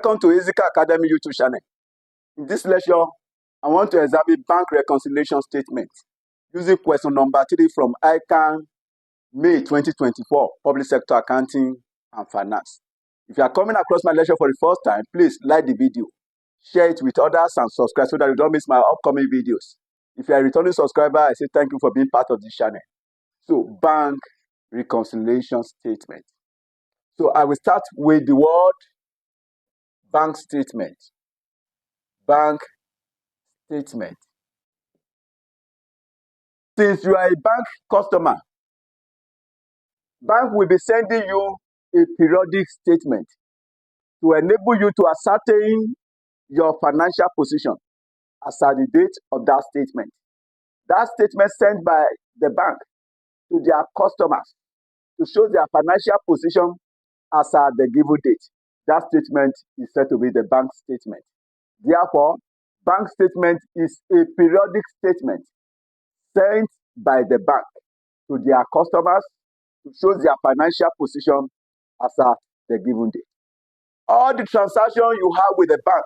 Welcome to ZICA Academy YouTube channel. In this lecture, I want to examine bank reconciliation statement using question number 3 from ICAN May 2024, Public Sector Accounting and Finance. If you are coming across my lecture for the first time, please like the video, share it with others, and subscribe so that you don't miss my upcoming videos. If you are a returning subscriber, I say thank you for being part of this channel. So, bank reconciliation statement. So, I will start with the word bank statement. Bank statement. Since you are a bank customer, bank will be sending you a periodic statement to enable you to ascertain your financial position as at the date of that statement. That statement sent by the bank to their customers to show their financial position as at the given date. That statement is said to be the bank statement. Therefore, bank statement is a periodic statement sent by the bank to their customers to show their financial position as at the given date. All the transactions you have with the bank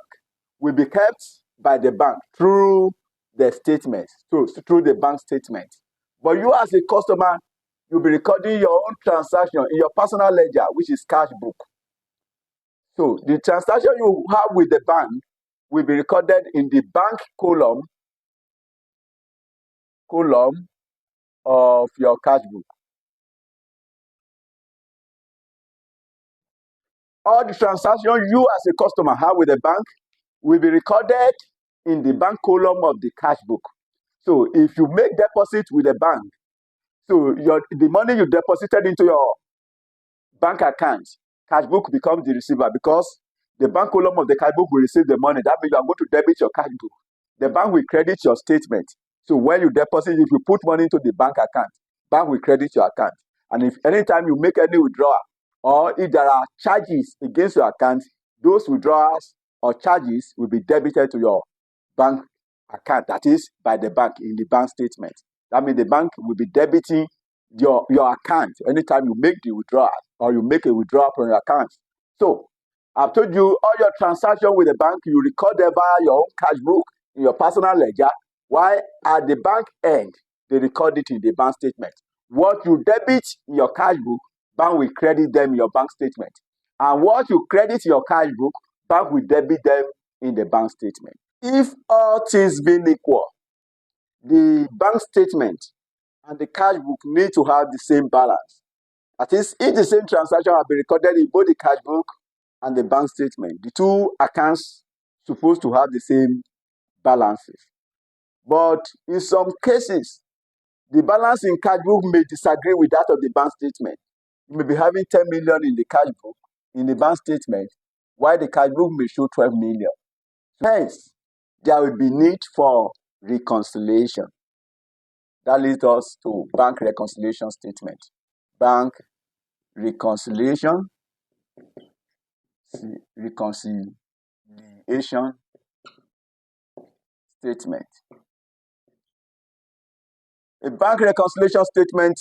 will be kept by the bank through the statement, through the bank statement. But you as a customer, you'll be recording your own transaction in your personal ledger, which is cash book. So the transaction you have with the bank will be recorded in the bank column of your cash book. All the transactions you as a customer have with the bank will be recorded in the bank column of the cash book. So if you make deposit with the bank, so the money you deposited into your bank account, cash book becomes the receiver because the bank column of the cash book will receive the money. That means you are going to debit your cash book. The bank will credit your statement. So when you deposit, if you put money into the bank account, bank will credit your account. And if anytime you make any withdrawal, or if there are charges against your account, those withdrawals or charges will be debited to your bank account, that is by the bank in the bank statement. That means the bank will be debiting your account anytime you make the withdrawal or you make a withdrawal from your account. So I've told you all your transactions with the bank, you record them via your own cash book in your personal ledger, while at the bank end, they record it in the bank statement. What you debit in your cash book, bank will credit them in your bank statement. And what you credit in your cash book, bank will debit them in the bank statement. If all things being equal, the bank statement and the cash book need to have the same balance. That is, if the same transaction have been recorded in both the cash book and the bank statement, the two accounts supposed to have the same balances. But in some cases, the balance in cash book may disagree with that of the bank statement. You may be having 10 million in the cash book, in the bank statement, while the cash book may show 12 million. Hence, there will be need for reconciliation. That leads us to bank reconciliation statement. Bank reconciliation statement. A bank reconciliation statement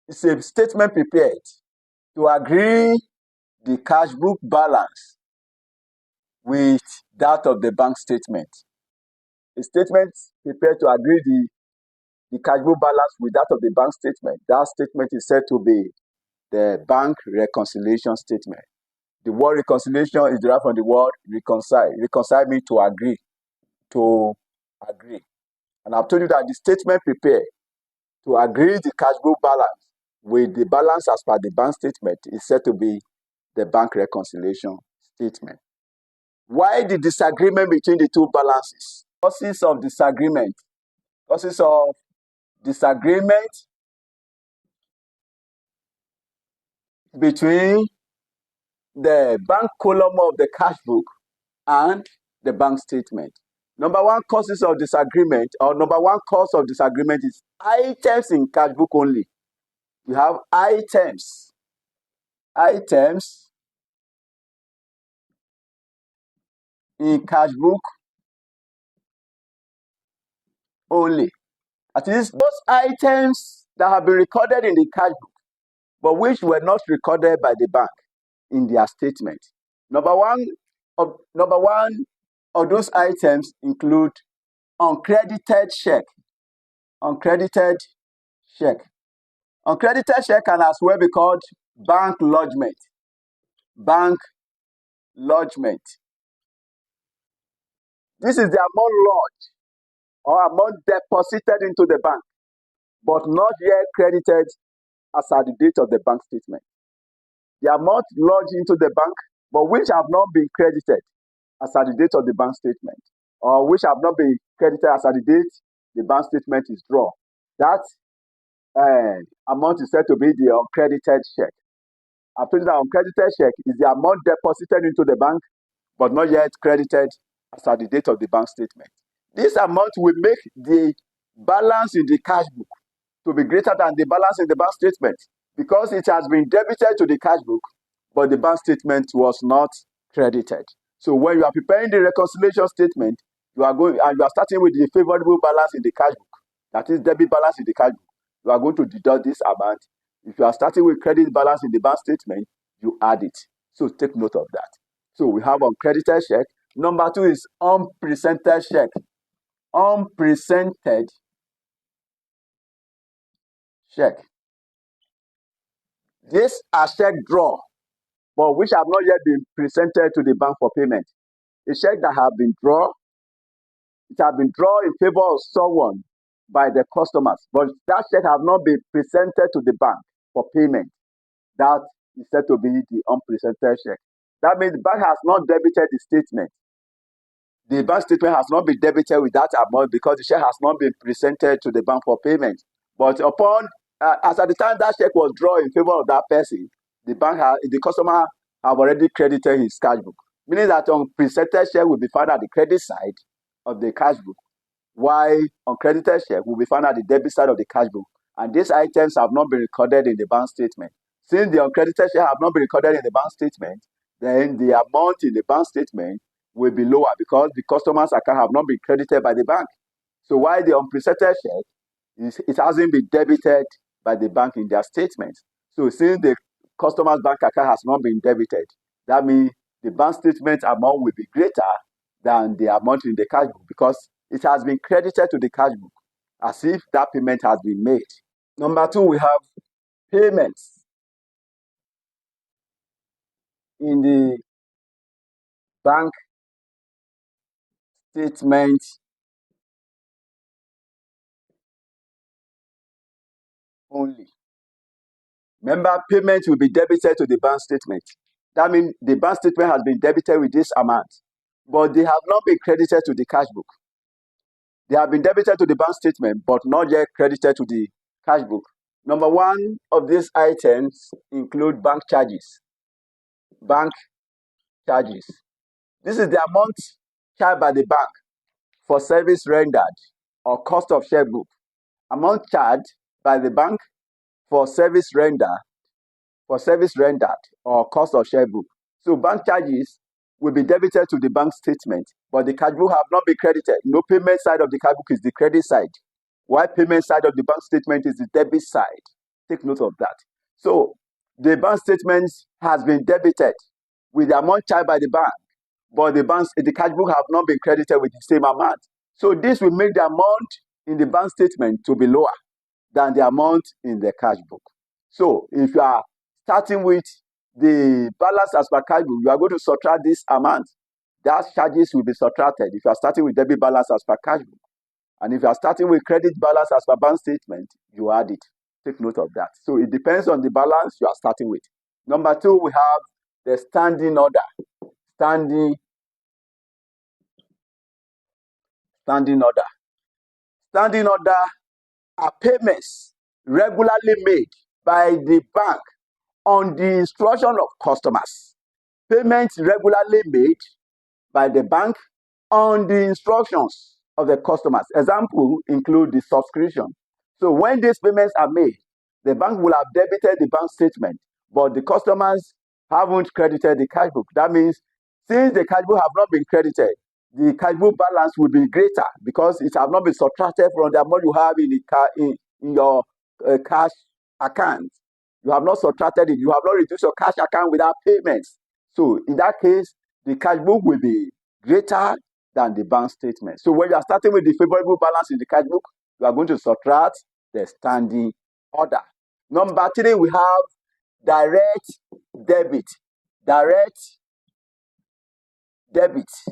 is a statement prepared to agree the cash book balance with that of the bank statement. A statement prepared to agree the cash book balance with that of the bank statement. That statement is said to be the bank reconciliation statement. The word reconciliation is derived from the word reconcile. Reconcile means to agree. To agree. And I've told you that the statement prepared to agree the cash book balance with the balance as per the bank statement is said to be the bank reconciliation statement. Why the disagreement between the two balances? Causes of disagreement. Causes of disagreement between the bank column of the cash book and the bank statement. Number one causes of disagreement, or number one cause of disagreement is items in cash book only. You have items in cash book only. That is, those items that have been recorded in the cash book, but which were not recorded by the bank in their statement. Number one Number one of those items include uncredited check. Uncredited check. Uncredited check can as well be called bank lodgement. Bank lodgement. This is the amount lodged or amount deposited into the bank, but not yet credited as at the date of the bank statement. The amount lodged into the bank, but which have not been credited as at the date of the bank statement, or which have not been credited as at the date the bank statement is drawn. That amount is said to be the uncredited check. I've told you that uncredited check is the amount deposited into the bank, but not yet credited as at the date of the bank statement. This amount will make the balance in the cash book to be greater than the balance in the bank statement because it has been debited to the cash book, but the bank statement was not credited. So when you are preparing the reconciliation statement, you are starting with the favorable balance in the cash book, that is debit balance in the cash book. You are going to deduct this amount. If you are starting with credit balance in the bank statement, you add it. So take note of that. So we have uncredited check. Number two is unpresented check. Unpresented check. These are check draw, but which have not yet been presented to the bank for payment. A check that have been drawn, it has been drawn in favor of someone by the customers, but that check have not been presented to the bank for payment. That is said to be the unpresented check. That means the bank has not debited the statement. The bank statement has not been debited with that amount because the check has not been presented to the bank for payment. But upon, as at the time that check was drawn in favor of that person, the customer have already credited his cash book, meaning that unpresented check will be found at the credit side of the cash book, while uncredited check will be found at the debit side of the cash book. And these items have not been recorded in the bank statement. Since the uncredited check have not been recorded in the bank statement, then the amount in the bank statement will be lower because the customer's account have not been credited by the bank. So while the unpresented check, it hasn't been debited by the bank in their statements. So since the customer's bank account has not been debited, that means the bank statement amount will be greater than the amount in the cash book because it has been credited to the cash book as if that payment has been made. Number two, we have payments in the bank statement only. Remember, payment will be debited to the bank statement. That means the bank statement has been debited with this amount, but they have not been credited to the cash book. They have been debited to the bank statement, but not yet credited to the cash book. Number one of these items include bank charges. Bank charges. This is the amount charged by the bank for service rendered or cost of checkbook. Amount charged by the bank for service rendered or cost of checkbook. So bank charges will be debited to the bank statement, but the cash book have not been credited. No, payment side of the cash book is the credit side, while payment side of the bank statement is the debit side. Take note of that. So the bank statement has been debited with the amount charged by the bank, but the cash book have not been credited with the same amount. So this will make the amount in the bank statement to be lower than the amount in the cash book. So if you are starting with the balance as per cash book, you are going to subtract this amount. That charges will be subtracted if you are starting with debit balance as per cash book. And if you are starting with credit balance as per bank statement, you add it. Take note of that. So it depends on the balance you are starting with. Number two, we have the standing order. Standing order. Standing order are payments regularly made by the bank on the instruction of customers. Payments regularly made by the bank on the instructions of the customers. Example include the subscription. So when these payments are made, the bank will have debited the bank statement, but the customers haven't credited the cash book. That means since the cash book have not been credited, the cash book balance will be greater because it have not been subtracted from the amount you have in your cash account. You have not subtracted it. You have not reduced your cash account without payments. So in that case, the cash book will be greater than the bank statement. So when you are starting with the favorable balance in the cash book, you are going to subtract the standing order. Number 3, we have direct debit. Direct debits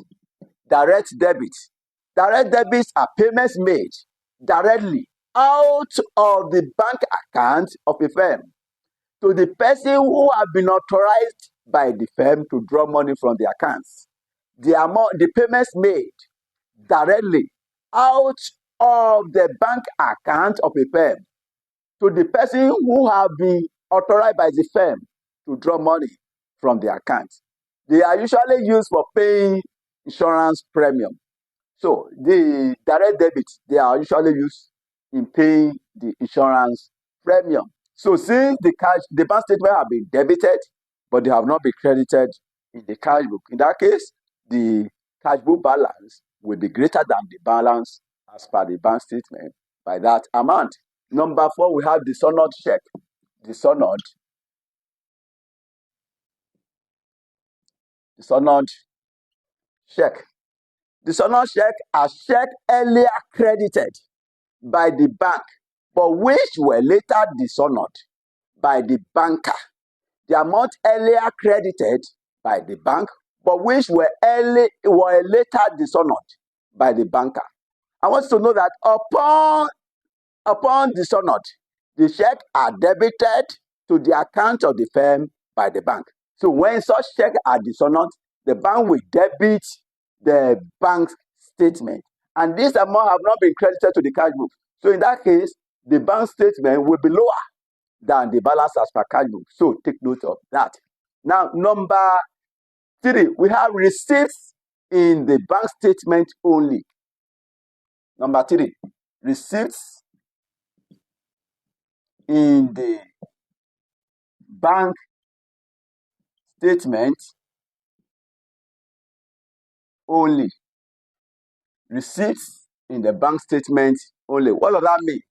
are payments made directly out of the bank account of a firm to the person who have been authorized by the firm to draw money from the accounts. The payments made directly out of the bank account of a firm to the person who have been authorized by the firm to draw money from the account. They are usually used for paying insurance premium. So the direct debits, they are usually used in paying the insurance premium. So since the bank statement have been debited, but they have not been credited in the cash book, in that case, the cash book balance will be greater than the balance as per the bank statement by that amount. Number 4, we have dishonored check. Dishonored check. Dishonored check are check earlier credited by the bank, but which were later dishonored by the banker. The amount earlier credited by the bank, but which were later dishonored by the banker. I want you to know that upon dishonored, the check are debited to the account of the firm by the bank. So when such checks are dishonored, the bank will debit the bank statement, and this amount have not been credited to the cash book. So in that case, the bank statement will be lower than the balance as per cash book. So take note of that. Now, number 3, we have receipts in the bank statement only. Number 3, receipts in the bank statement only. Receipts in the bank statement only. What does that mean?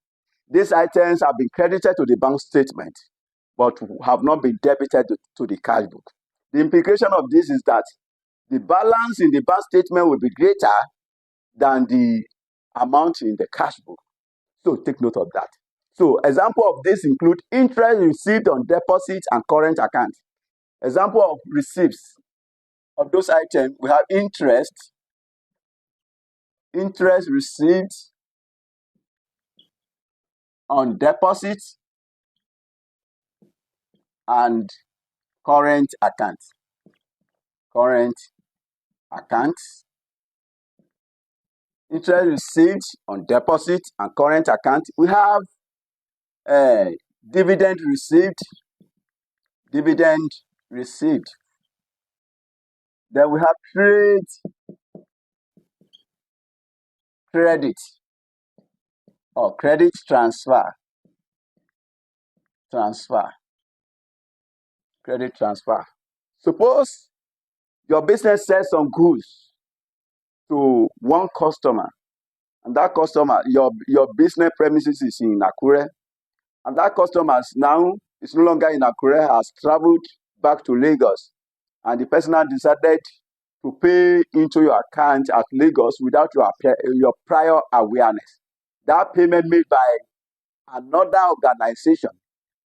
These items have been credited to the bank statement, but have not been debited to the cash book. The implication of this is that the balance in the bank statement will be greater than the amount in the cash book. So take note of that. So example of this include interest received on deposits and current accounts. Example of receipts of those items, we have interest received on deposits and current accounts. Interest received on deposits and current accounts. We have dividend received. Then we have trade credit or credit transfer. Credit transfer. Suppose your business sells some goods to one customer, and that customer, your business premises is in Akure, and that customer now is no longer in Akure, has traveled back to Lagos, and the person has decided to pay into your account at Lagos without your prior awareness. That payment made by another organization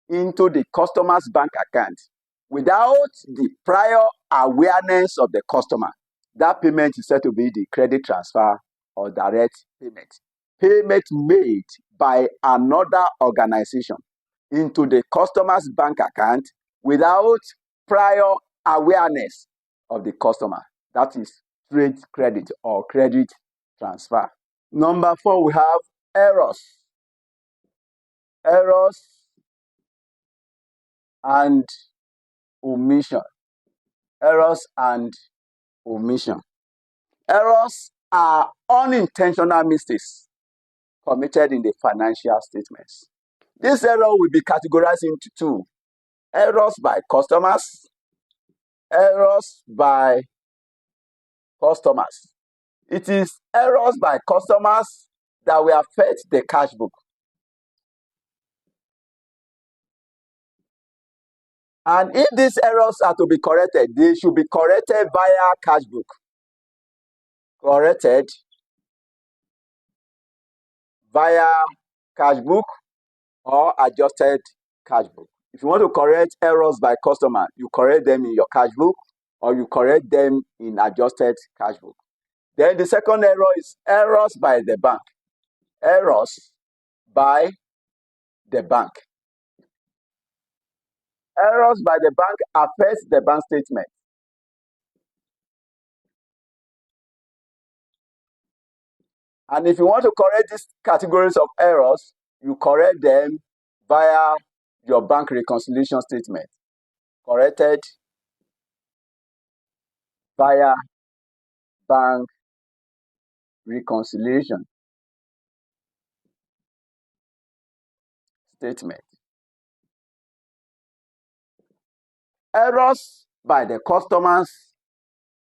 into the customer's bank account without the prior awareness of the customer, that payment is said to be the credit transfer or direct payment. Payment made by another organization into the customer's bank account without prior awareness of the customer. That is trade credit or credit transfer. Number 4, we have errors and omission. Errors are unintentional mistakes committed in the financial statements. This error will be categorized into 2. Errors by customers. It is errors by customers that will affect the cash book. And if these errors are to be corrected, they should be corrected via cash book. Corrected via cash book or adjusted cash book. If you want to correct errors by customer, you correct them in your cash book or you correct them in adjusted cash book. Then the second error is errors by the bank. Errors by the bank. Errors by the bank affect the bank statement. And if you want to correct these categories of errors, you correct them via your bank reconciliation statement. Corrected via bank reconciliation statement. Errors by the customers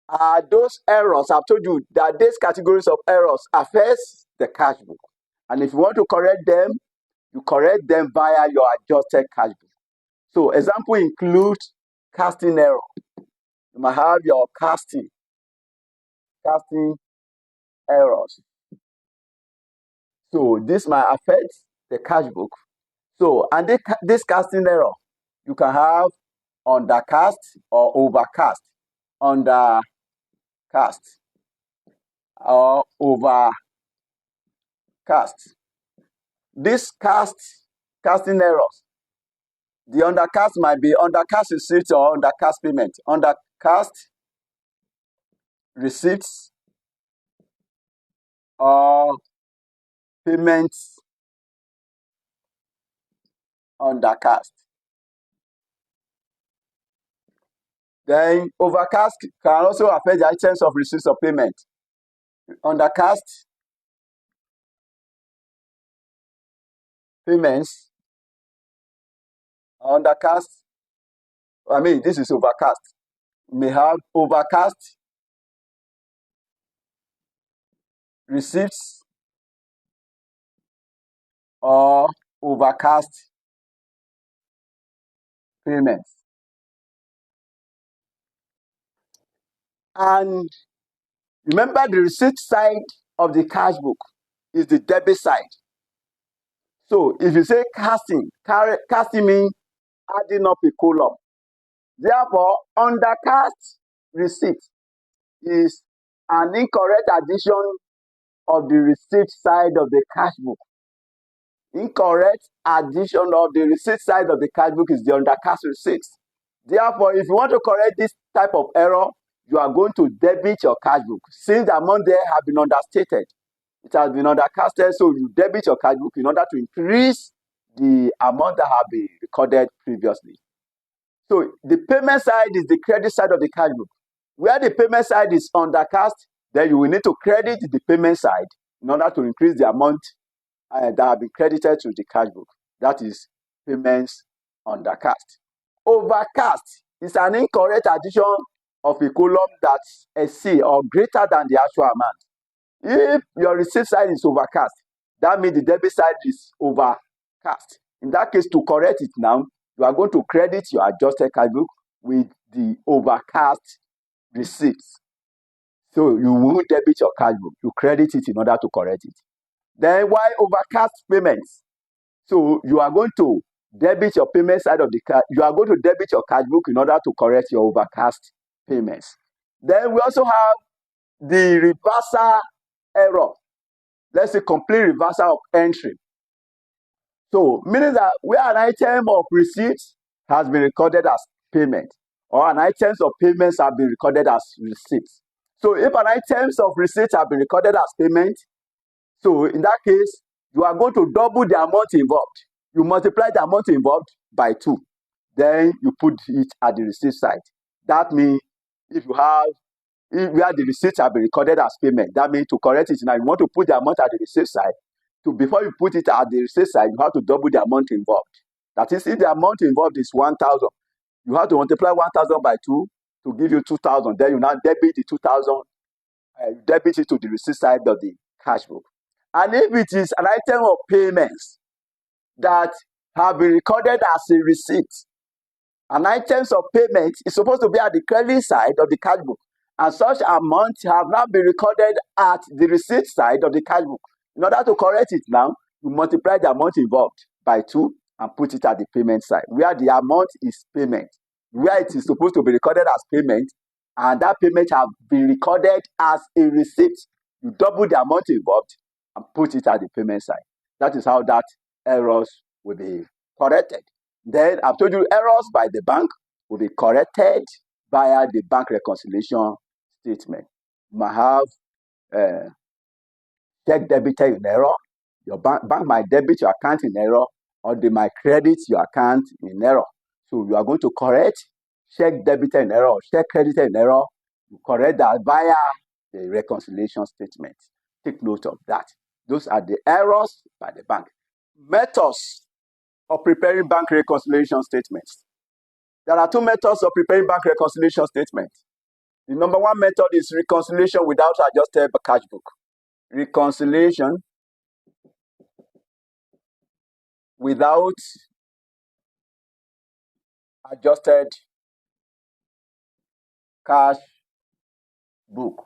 are those errors. I've told you that these categories of errors affect the cash book. And if you want to correct them, you correct them via your adjusted cash book. So example include casting error. You might have your casting errors. So this might affect the cash book. So, and this casting error, you can have undercast or overcast. Undercast or overcast. This casting errors, the undercast might be undercast receipts or undercast payment. Undercast receipts or payments undercast. Then overcast can also affect the items of receipts or payment. Undercast payments, undercast, this is overcast. You may have overcast receipts or overcast payments. And remember, the receipt side of the cash book is the debit side. So if you say casting means adding up a column. Therefore, undercast receipt is an incorrect addition of the receipt side of the cash book. Incorrect addition of the receipt side of the cash book is the undercast receipts. Therefore, if you want to correct this type of error, you are going to debit your cash book. Since the amount there has been understated, it has been undercasted, so you debit your cash book in order to increase the amount that has been recorded previously. So the payment side is the credit side of the cash book. Where the payment side is undercast, then you will need to credit the payment side in order to increase the amount that have been credited to the cash book. That is payments undercast. Overcast is an incorrect addition of a column that's exceeds or greater than the actual amount. If your receipt side is overcast, that means the debit side is overcast. In that case, to correct it now, you are going to credit your adjusted cash book with the overcast receipts. So you won't debit your cash book. You credit it in order to correct it. Then why overcast payments? So you are going to debit your payment side of the cash. You are going to debit your cash book in order to correct your overcast payments. Then we also have the reversal error. Let's say complete reversal of entry. So meaning that where an item of receipt has been recorded as payment, or an items of payments have been recorded as receipts. So if an items of receipt have been recorded as payment, so in that case, you are going to double the amount involved. You multiply the amount involved by 2. Then you put it at the receipt side. That means if where the receipts have been recorded as payment, that means to correct it now, you want to put the amount at the receipt side. Before you put it at the receipt side, you have to double the amount involved. That is, if the amount involved is 1,000, you have to multiply 1,000 by 2 to give you 2,000. Then you now debit the 2,000, debit it to the receipt side of the cash book. And if it is an item of payments that have been recorded as a receipt, An items of payment is supposed to be at the credit side of the cash book, and such amounts have now been recorded at the receipt side of the cash book. In order to correct it now, you multiply the amount involved by 2 and put it at the payment side, where the amount is payment, where it is supposed to be recorded as payment, and that payment have been recorded as a receipt. You double the amount involved and put it at the payment side. That is how that errors will be corrected. Then I've told you errors by the bank will be corrected via the bank reconciliation statement. You might have check debited in error. Your bank might debit your account in error, or they might credit your account in error. So you are going to correct check debited in error, check credited in error. You correct that via the reconciliation statement. Take note of that. Those are the errors by the bank. Methods of preparing bank reconciliation statements. There are 2 methods of preparing bank reconciliation statements. The number 1 method is reconciliation without adjusted cash book. Reconciliation without adjusted cash book.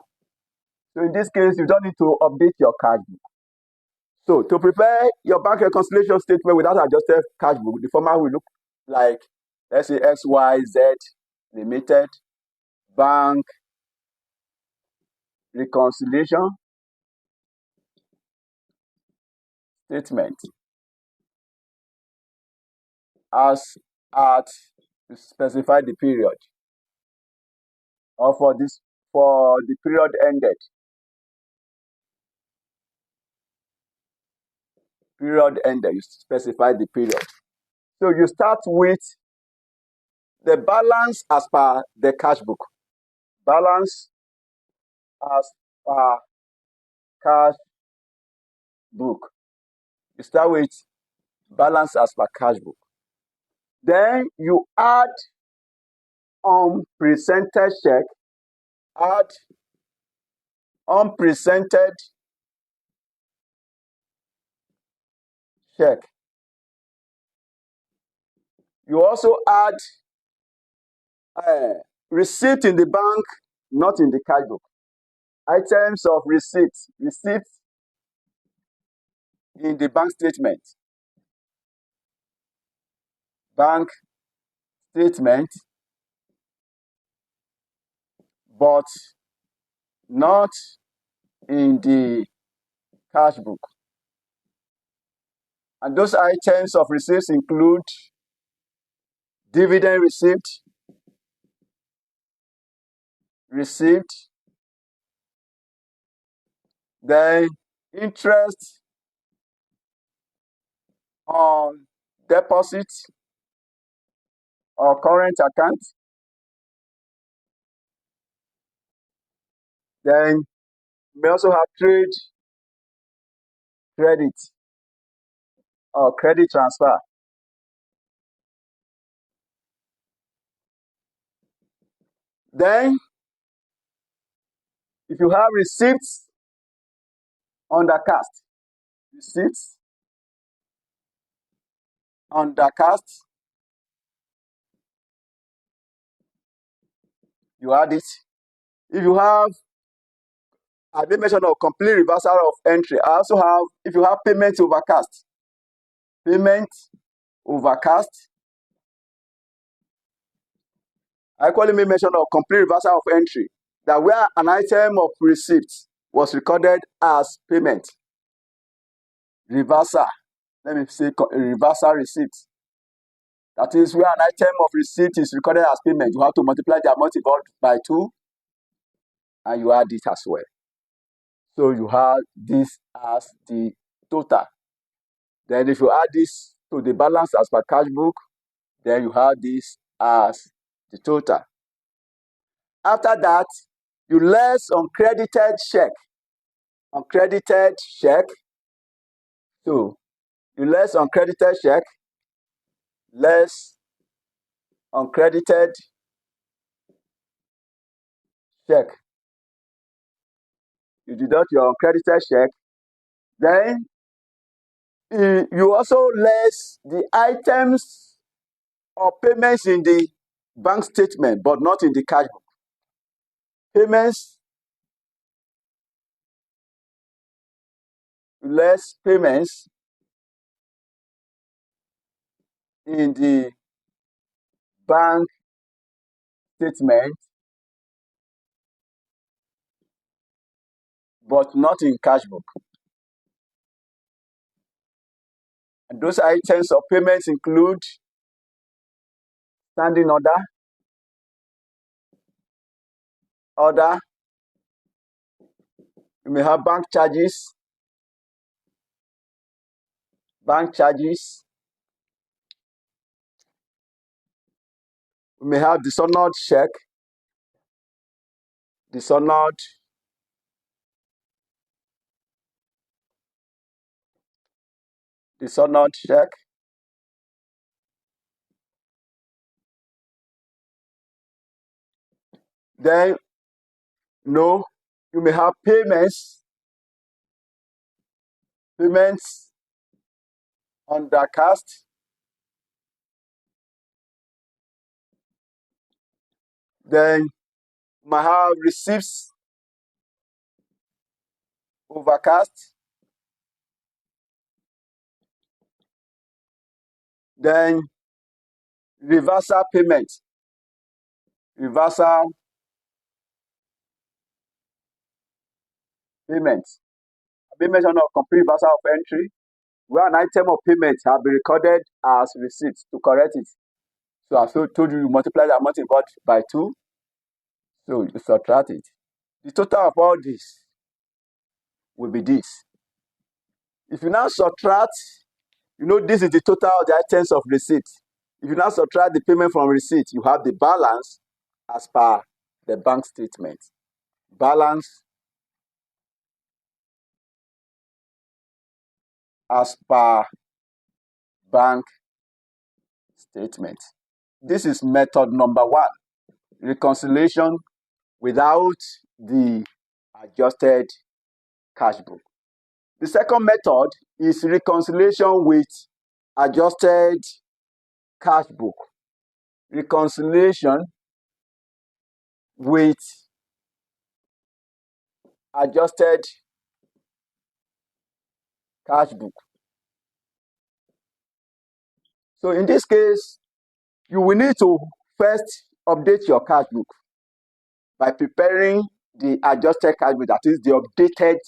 So in this case, you don't need to update your cash book. So to prepare your bank reconciliation statement without adjusted cash book, the format will look like, let's say, XYZ Limited Bank Reconciliation Statement as at to specify the period, or for the period ended. Period ended, you specify the period. So you start with the balance as per the cash book. Balance as per cash book. You start with balance as per cash book. Then you add unpresented check, add unpresented check. You also add receipt in the bank, not in the cash book. Items of receipts in the bank statement. Bank statement, but not in the cash book. And those items of receipts include dividend receipt, then interest on deposit or current account, then you may also have trade credit or credit transfer. Then, if you have receipts undercast, you add it. If you have, I did mention of complete reversal of entry. I also have, if you have payment overcast, I equally made mention of complete reversal of entry, that where an item of receipt was recorded as payment, reversal, let me say reversal receipt. That is where an item of receipt is recorded as payment. You have to multiply the amount involved by 2, and you add it as well. So you have this as the total. Then if you add this to the balance as per cash book, then you have this as the total. After that, you less uncredited check. So you less uncredited check, less uncredited check. You deduct your uncredited check. Then you also less the items or payments in the bank statement but not in the cash book. Payments less payments in the bank statement but not in cash book. And those items of payments include standing order, you may have bank charges, you may have dishonored check, dishonored check, then no, you may have payments undercast, then you might have receipts overcast, then reversal payment, payment on a complete reversal of entry, where an item of payment has been recorded as receipts to correct it. So I've told you, you multiply the amount involved by 2, so you subtract it. The total of all this will be this. If you now subtract, this is the total of the items of receipt. If you now subtract the payment from receipt, you have the balance as per the bank statement. Balance as per bank statement. This is method number 1, reconciliation without the adjusted cash book. The second method is reconciliation with adjusted cash book. Reconciliation with adjusted cash book. So in this case, you will need to first update your cash book by preparing the adjusted cash book, that is the updated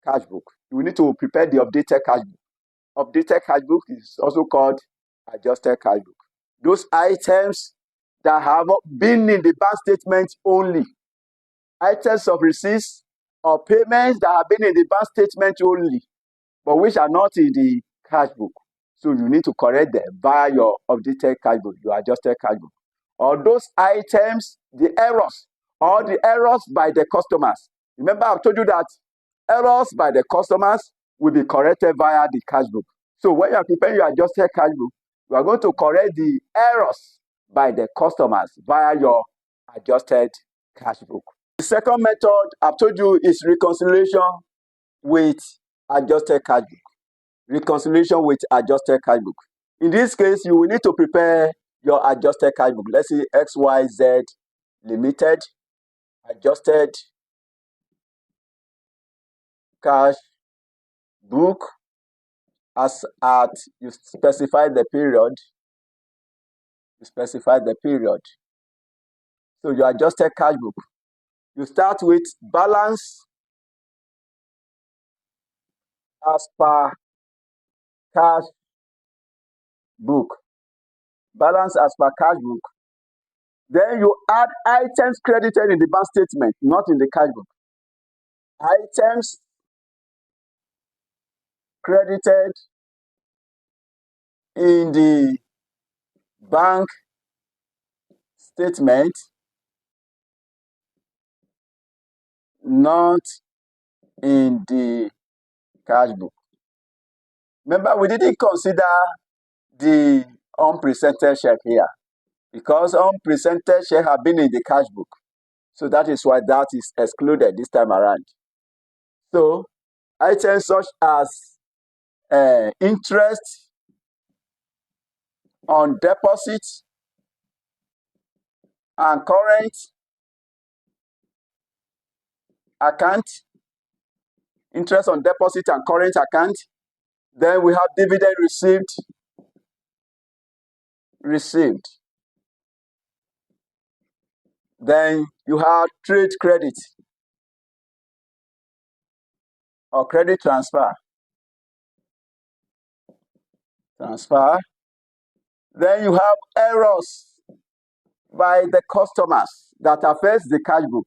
cash book. You will need to prepare the updated cash book. Updated cash book is also called adjusted cash book. Those items that have been in the bank statement only, items of receipts or payments that have been in the bank statement only, but which are not in the cash book. So you need to correct them via your updated cash book, your adjusted cash book. Or those items, the errors by the customers. Remember, I've told you that errors by the customers will be corrected via the cash book. So when you are preparing your adjusted cash book, you are going to correct the errors by the customers via your adjusted cash book. The second method I've told you is reconciliation with adjusted cash book. Reconciliation with adjusted cash book. In this case, you will need to prepare your adjusted cash book. Let's say XYZ Limited, adjusted cash book, as at you specify the period. So your adjusted cash book, you start with balance as per cash book. Balance as per cash book. Then you add items credited in the bank statement, not in the cash book. Items credited in the bank statement, not in the cash book. Remember, we didn't consider the unpresented check here because unpresented check have been in the cash book. So that is why that is excluded this time around. So items such as interest on deposit and current account, interest on deposit and current account. Then we have dividend received. Then you have trade credit or credit transfer. Then you have errors by the customers that affects the cash book.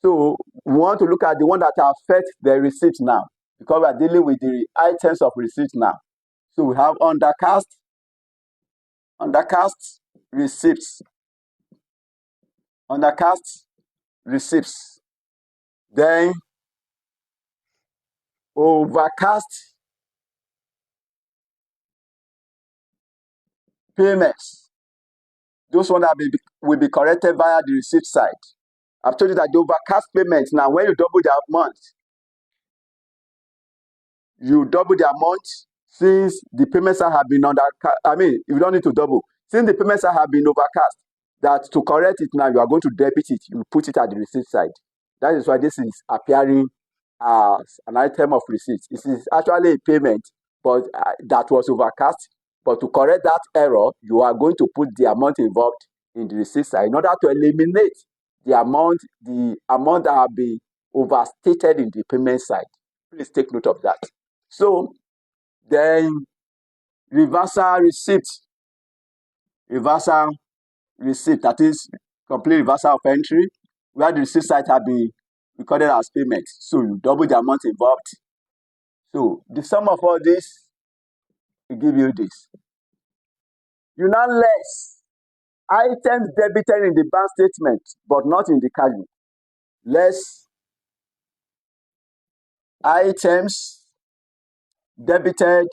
So we want to look at the one that affects the receipt now, because we are dealing with the items of receipt now. So we have undercast receipts. Then overcast payments. Those ones will be corrected via the receipt side. I've told you that the overcast payments, now when you double the amount, since the payments have been you don't need to double. Since the payments have been overcast, that to correct it now, you are going to debit it, you put it at the receipt side. That is why this is appearing as an item of receipt. It is actually a payment, but that was overcast. But to correct that error, you are going to put the amount involved in the receipt side in order to eliminate the amount that have been overstated in the payment side. Please take note of that. So then reversal receipt, that is complete reversal of entry, where the receipt side have been recorded as payment. So you double the amount involved. So the sum of all this will give you this. You now less items debited in the bank statement but not in the cash book. Less items debited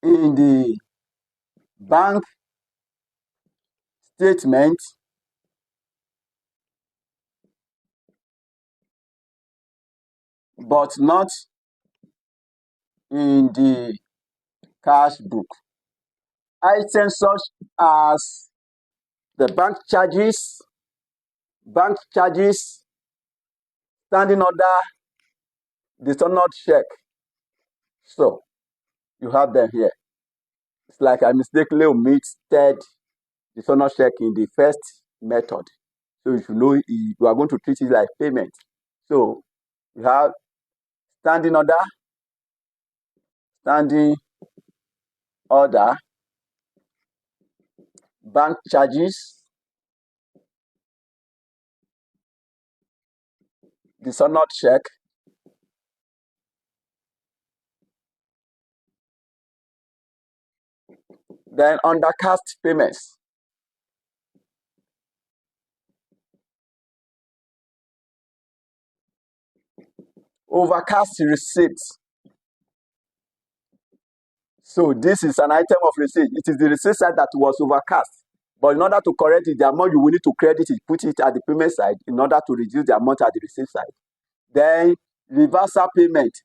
in the bank statement but not in the cash book. Items such as the bank charges, standing order, dishonored check. So you have them here. It's like I mistakenly omitted dishonored check in the first method. So you should know you are going to treat it like payment. So you have standing order, bank charges, dishonored check, then undercast payments. Overcast receipts. So this is an item of receipt. It is the receipt side that was overcast. But in order to correct it, the amount you will need to credit it, put it at the payment side in order to reduce the amount at the receipt side. Then reversal payments.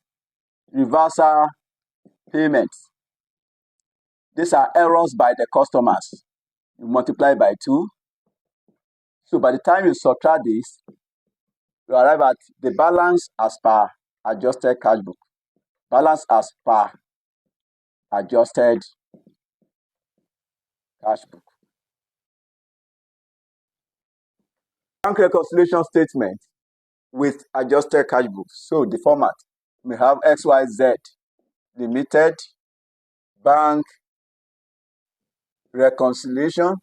These are errors by the customers. You multiply by 2. So by the time you subtract this, you arrive at the balance as per adjusted cash book. Balance as per adjusted cash book. Bank reconciliation statement with adjusted cash book. So the format, we have XYZ Limited Bank reconciliation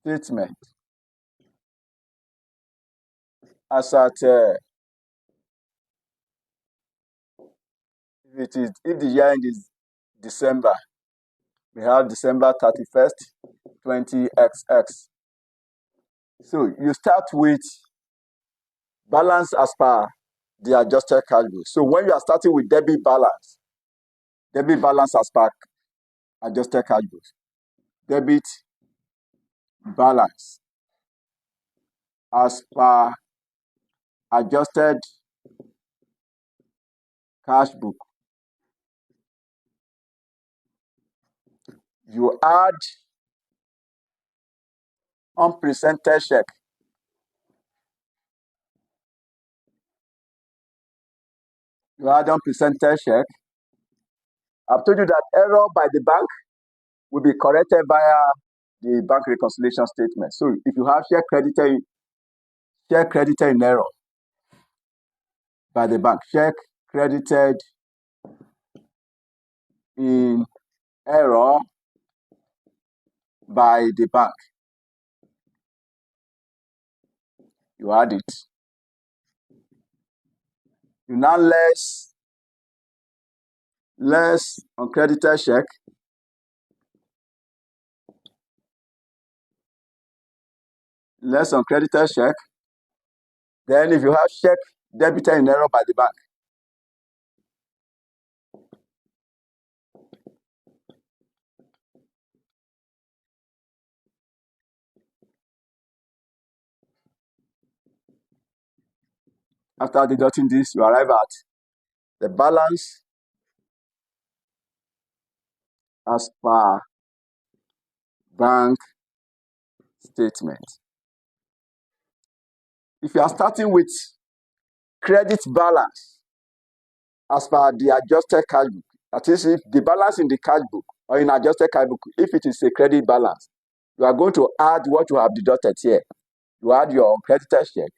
statement as at if the year end is December, we have December 31st, 20XX. So you start with balance as per the adjusted cash book. So when you are starting with debit balance as per adjusted cash book, debit balance as per adjusted cash book. You add unpresented check. You add unpresented check. I've told you that error by the bank will be corrected via the bank reconciliation statement. So if you have share credited in error by the bank, check credited in error by the bank, you add it. You now less uncredited check. Less uncredited check. Then if you have check debited in error by the bank, after deducting this, you arrive at the balance as per bank statement. If you are starting with credit balance as per the adjusted cash book, that is, if the balance in the cash book or in adjusted cash book, if it is a credit balance, you are going to add what you have deducted here. You add your credited check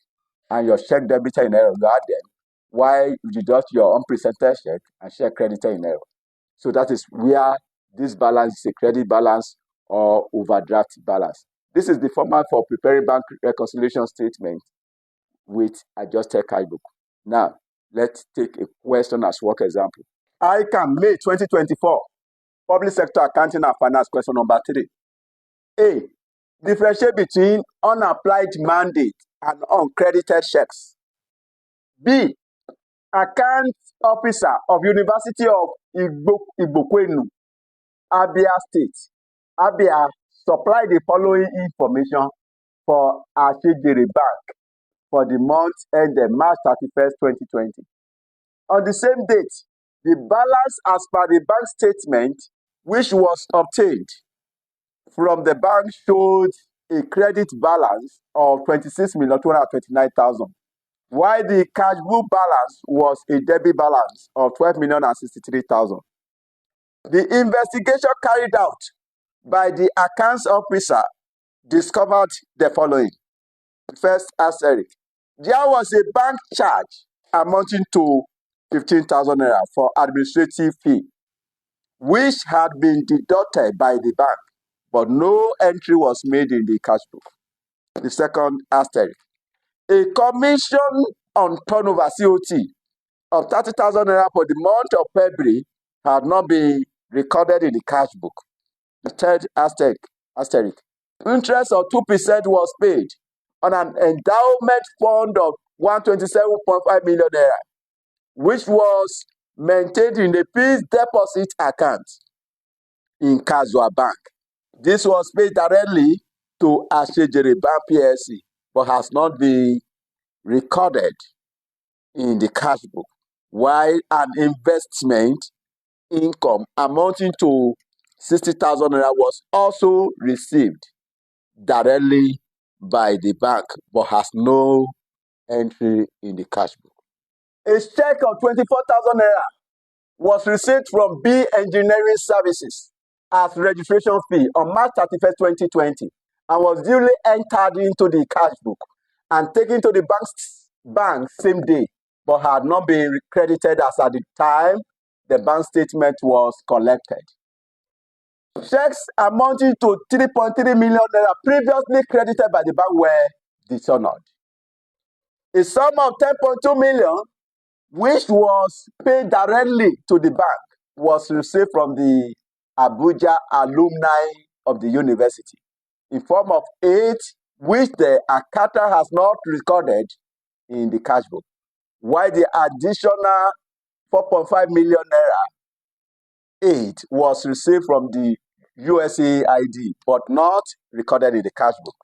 and your check debited in error. You add them while you deduct your unpresented check and check credited in error. So that is where this balance is a credit balance or overdraft balance. This is the format for preparing bank reconciliation statement with adjusted cash book. Now, let's take a question as work example. ICAN May 2024, Public Sector Accounting and Finance, question number 3. A. Differentiate between unapplied mandate and uncredited checks. B. Account officer of University of Igbokwenu, Abia State, Abia, supply the following information for ACCA Bank for the month ended March 31st, 2020. On the same date, the balance as per the bank statement which was obtained from the bank showed a credit balance of 26,229,000, while the cash book balance was a debit balance of 12,063,000. The investigation carried out by the accounts officer discovered the following. First, asterisk. There was a bank charge amounting to 15,000 naira for administrative fee, which had been deducted by the bank, but no entry was made in the cash book. The second asterisk. A commission on turnover COT of 30,000 naira for the month of February had not been recorded in the cash book. The third asterisk. Interest of 2% was paid on an endowment fund of 127.5 million naira, which was maintained in the fixed deposit account in Kazua Bank. This was paid directly to ACCA Bank PLC, but has not been recorded in the cash book, while an investment income amounting to 60,000 naira was also received directly by the bank, but has no entry in the cash book. A check of 24,000 naira was received from B Engineering Services as registration fee on March 31st, 2020, and was duly entered into the cash book and taken to the bank same day, but had not been credited as at the time the bank statement was collected. Checks amounting to 3.3 million naira previously credited by the bank were dishonored. A sum of 10.2 million, which was paid directly to the bank, was received from the Abuja alumni of the university in form of aid, which the Akata has not recorded in the cash book, while the additional 4.5 million naira aid was received from the USAID, but not recorded in the cash book.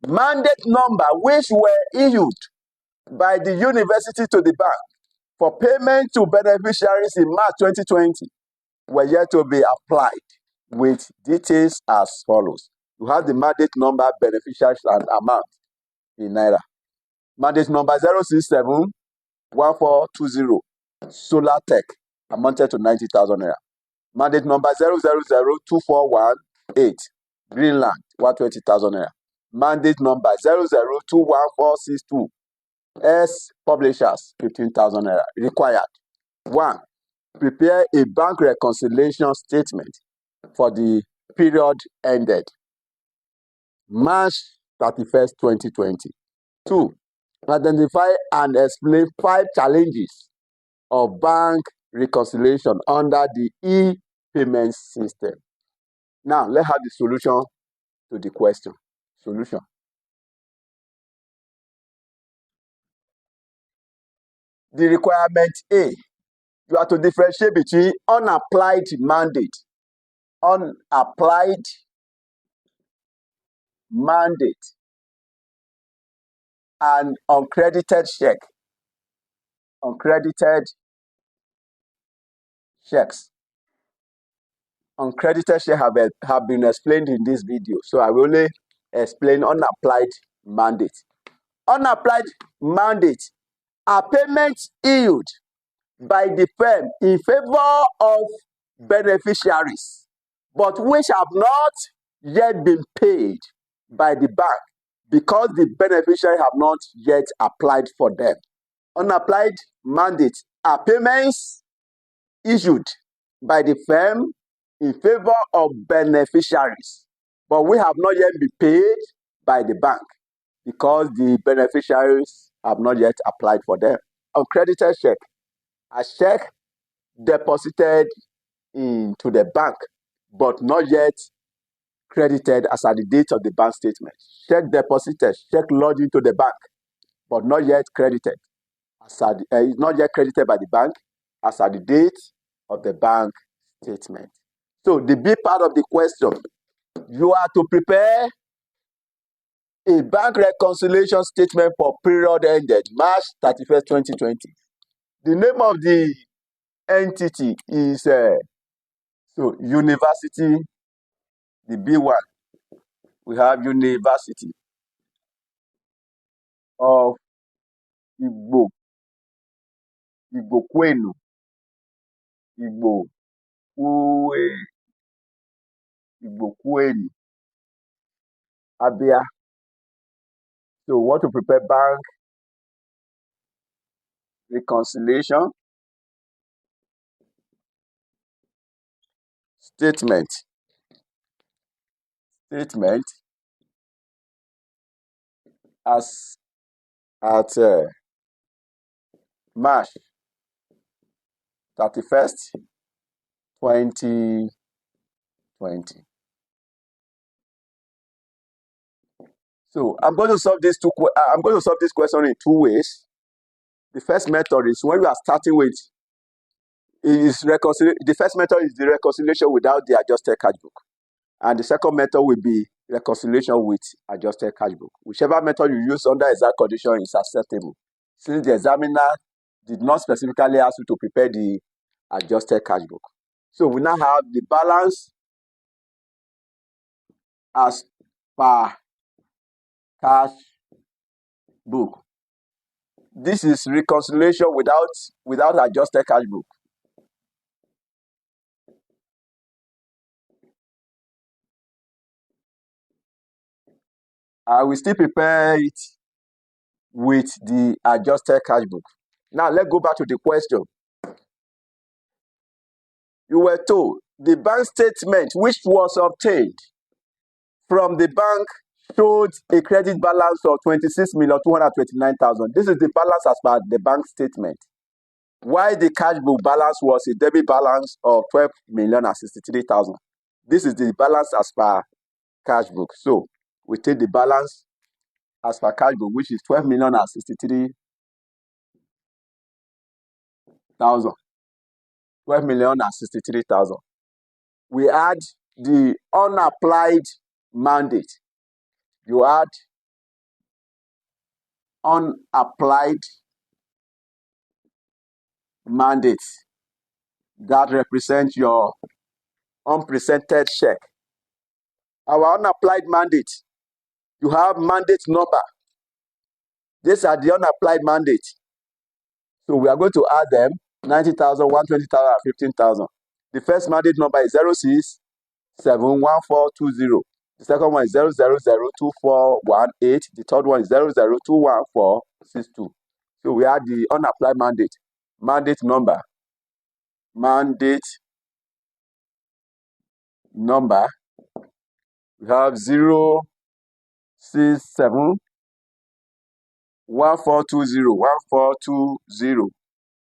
Mandate number which were issued by the university to the bank for payment to beneficiaries in March 2020 were yet to be applied with details as follows. You have the mandate number, beneficiaries, and amount in Naira. Mandate number 067-1420, Solar Tech, amounted to 90,000 Naira. Mandate number 000-2418, Greenland, 120,000 Naira. Mandate number 0021462, S Publishers, 15,000 Naira. Required. 1. Prepare a bank reconciliation statement for the period ended March 31st, 2020. 2. Identify and explain 5 challenges of bank reconciliation under the e-payment system. Now, let's have the solution to the question. Solution. The requirement A, you have to differentiate between unapplied mandate, and uncredited check. Uncredited checks. Uncredited checks have been explained in this video, so I will only explain unapplied mandate. Unapplied mandate are payments issued by the firm in favor of beneficiaries, but which have not yet been paid by the bank because the beneficiary have not yet applied for them. Unapplied mandates are payments issued by the firm in favor of beneficiaries, but we have not yet been paid by the bank because the beneficiaries have not yet applied for them. Uncredited check, a check deposited into the bank but not yet credited as at the date of the bank statement. Check deposited, check lodged into the bank but not yet credited, not yet credited by the bank as at the date of the bank statement. So the B part of the question, you are to prepare a bank reconciliation statement for period ended March 31st, 2020. The name of the entity is University, the B1. We have University of Igbokwenu, Igbokwenu, Abia. So we want to prepare bank reconciliation statement as at March 31st, 2020. So I'm going to solve this question in 2 ways. The first method is when we are starting with the first method is the reconciliation without the adjusted cash book, and the second method will be reconciliation with adjusted cash book. Whichever method you use under exact condition is acceptable, since the examiner did not specifically ask you to prepare the adjusted cash book. So we now have the balance as per cash book. This is reconciliation without adjusted cash book. I will still prepare it with the adjusted cash book. Now let's go back to the question. You were told the bank statement which was obtained from the bank showed a credit balance of 26,229,000. This is the balance as per the bank statement. While the cash book balance was a debit balance of 12,063,000. This is the balance as per cash book. So we take the balance as per cash book, which is 12,063,000. 12,063,000. We add the unapplied mandate. You add unapplied mandate. That represents your unpresented check. Our unapplied mandate, you have mandate number. These are the unapplied mandate. So we are going to add them, 90,000, 120,000, and 15,000. The first mandate number is 06711420. The second one is 0002418. The third one is 0021462. So we add the unapplied mandate. Mandate number. Mandate number. We have 0671420.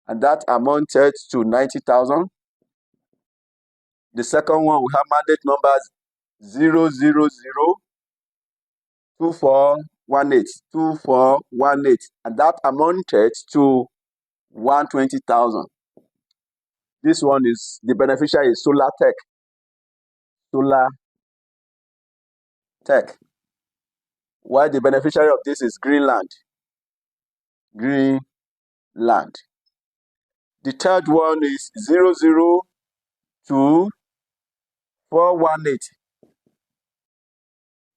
And that amounted to 90,000. The second one, we have mandate numbers 0002418, and that amounted to 120,000. This one is, the beneficiary is Solar Tech. Solar Tech. While the beneficiary of this is Greenland. Greenland. The third one is 0022418.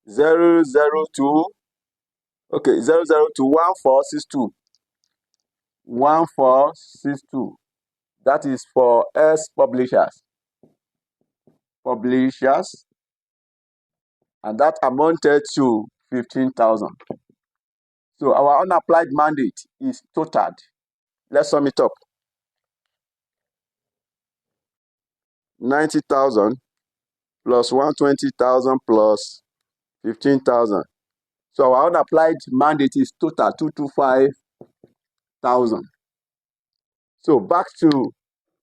002 1462. 1462. That is for S publishers. And that amounted to 15,000. So our unapplied mandate is totaled. Let's sum it up. 90,000 plus 120,000 plus 15,000. So our unapplied mandate is total 225,000. So back to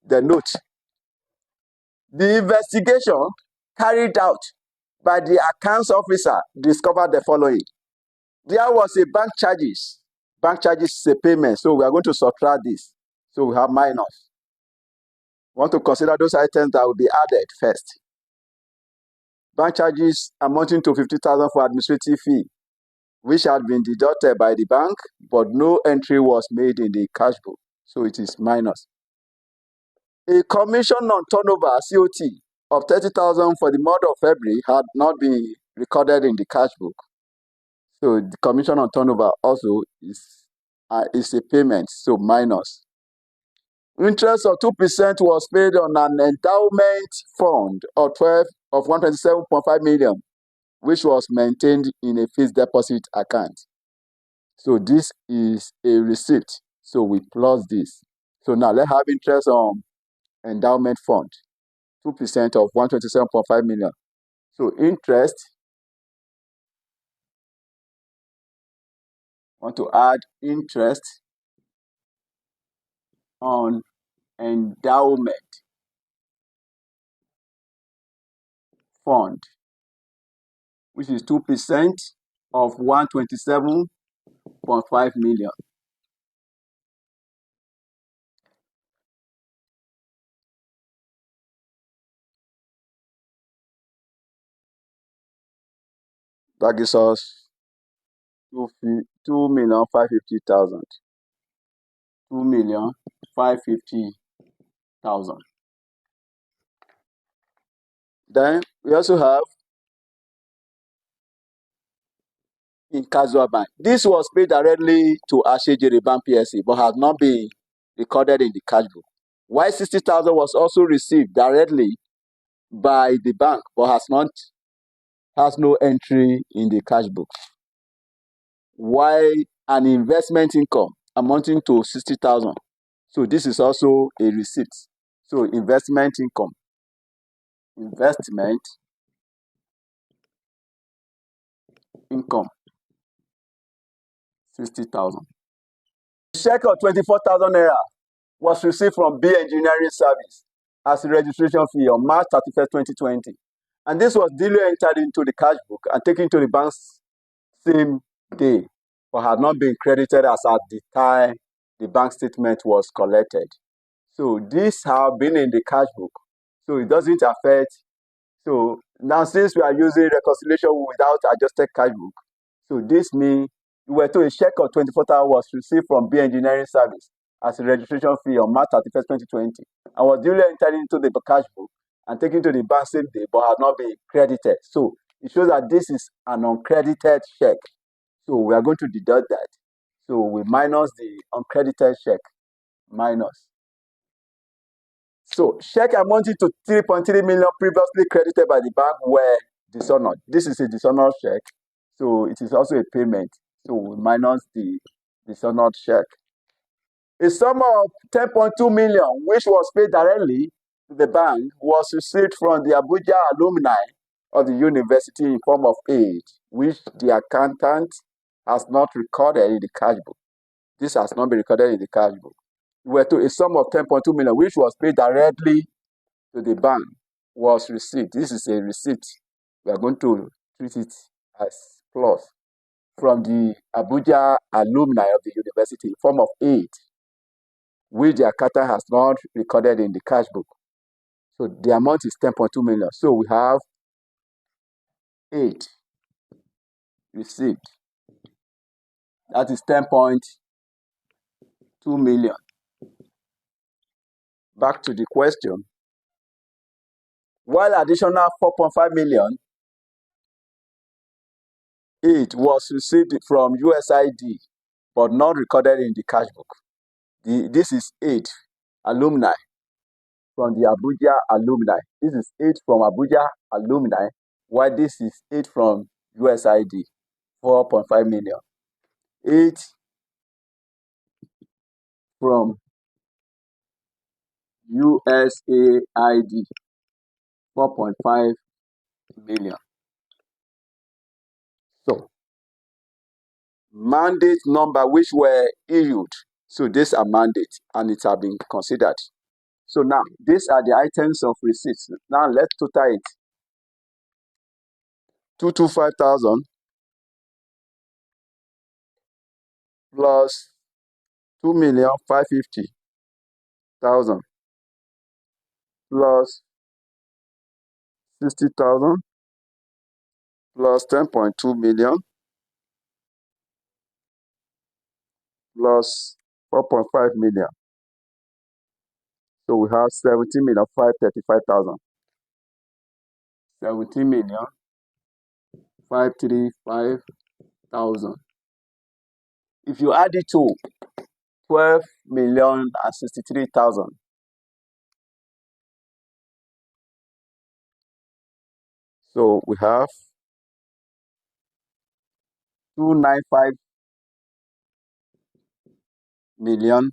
the note. The investigation carried out by the accounts officer discovered the following. There was a bank charges. Bank charges is a payment, so we are going to subtract this. So we have minus. We want to consider those items that will be added first. Bank charges amounting to 50,000 for administrative fee, which had been deducted by the bank, but no entry was made in the cash book, so it is minus. A commission on turnover, COT, of 30,000 for the month of February had not been recorded in the cash book. So the commission on turnover also is a payment, so minus. Interest of 2% was paid on an endowment fund of 127.5 million, which was maintained in a fixed deposit account. So this is a receipt. So we plus this. So now let's have interest on endowment fund, 2% of 127.5 million. So interest, want to add interest on endowment fund, which is 2% of 127.5 million. That gives us 2,550,000. 2,550,000. Then we also have in Casual Bank. This was paid directly to Ashejere Bank PSA, but has not been recorded in the cash book. While 60,000 was also received directly by the bank, but has no entry in the cash book. While an investment income amounting to 60,000. So this is also a receipt. So investment income. Investment income. 60,000. A check of 24,000 naira was received from B Engineering Service as a registration fee on March 31st, 2020. And this was duly entered into the cash book and taken to the bank's same day, but had not been credited as at the time the bank statement was collected. So these have been in the cash book. So it doesn't affect. So now since we are using reconciliation without adjusted cash book, so this means we were told a check of 24,000 was received from B Engineering Service as a registration fee on March 31st, 2020, and was duly entered into the cash book and taken to the bank same day, but had not been credited. So it shows that this is an uncredited check. So we are going to deduct that. So we minus the uncredited check, minus. So check amounting to 3.3 million previously credited by the bank were dishonored. This is a dishonored check. So it is also a payment. So we minus the dishonored check. A sum of 10.2 million, which was paid directly to the bank, was received from the Abuja alumni of the university in form of aid, which the accountant has not recorded in the cash book. This has not been recorded in the cash book. Were to a sum of 10.2 million, which was paid directly to the bank, was received. This is a receipt. We are going to treat it as plus from the Abuja alumni of the university in form of aid, which the accountant has not recorded in the cash book. So the amount is 10.2 million. So we have 8 received. That is 10.2 million. Back to the question. While additional 4.5 million, 8 was received from USID, but not recorded in the cash book. This is 8 alumni from the Abuja alumni. This is 8 from Abuja alumni, while this is 8 from USID, 4.5 million. 8 from USAID, 4.5 million. So, mandate number which were issued. So, these are mandates and it has been considered. So, now, these are the items of receipts. Now, let's total it. 225,000 plus 2,550,000 plus 60,000 plus 10.2 million plus 4.5 million. So we have 17,535,000. 17,535,000. If you add it to 12,063,000, so we have 295 million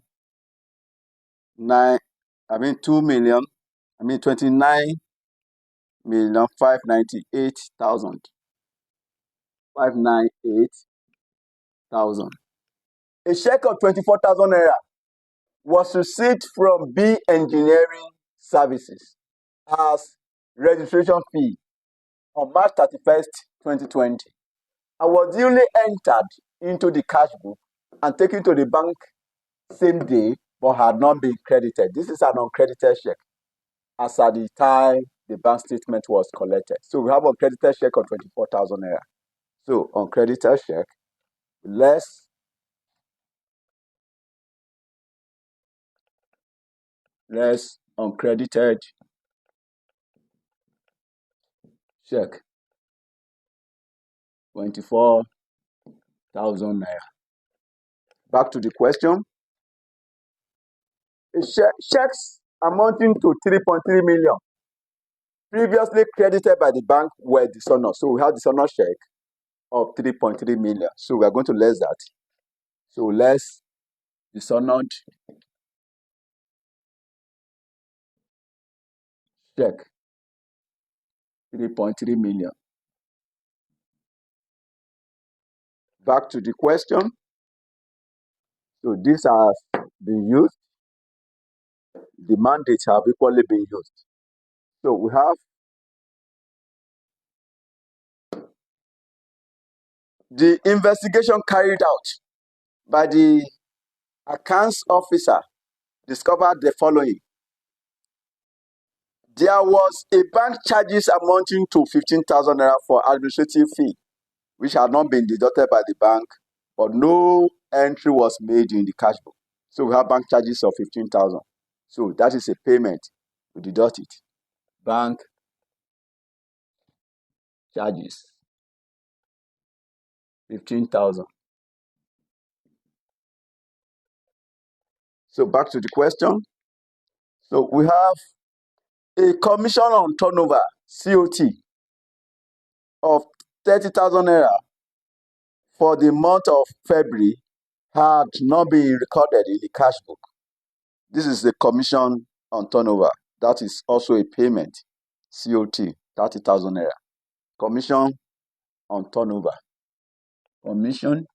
29,598,000. 598,000. A check of 24,000 naira was received from B Engineering Services as registration fee on March 31st, 2020, and was duly entered into the cash book and taken to the bank same day, but had not been credited. This is an uncredited check as at the time the bank statement was collected. So we have a credited check of 24,000 naira. So uncredited check less uncredited check, 24,000 naira. Back to the question. Checks amounting to 3.3 million previously credited by the bank were dishonored. So we have dishonored check of 3.3 million. So we are going to less that. So less dishonored check, 3.3 million. Back to the question. So these have been used. The mandates have equally been used. So we have the investigation carried out by the accounts officer discovered the following. There was a bank charges amounting to 15,000 naira for administrative fee, which had not been deducted by the bank, but no entry was made in the cash book. So we have bank charges of 15,000. So that is a payment. We deduct it. Bank charges 15,000. So back to the question. So we have a commission on turnover, COT, of 30,000 naira for the month of February had not been recorded in the cash book. This is the commission on turnover. That is also a payment, COT, 30,000 naira. Commission on turnover. Commission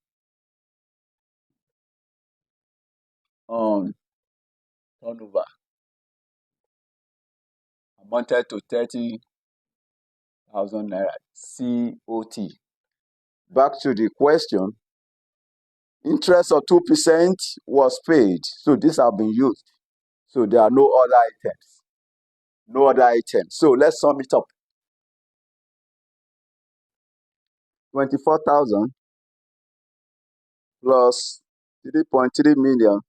on turnover amounted to 30,000 naira, COT. Back to the question. Interest of 2% was paid. So these have been used. So there are no other items. No other items. So let's sum it up. 24,000 plus 3.3 million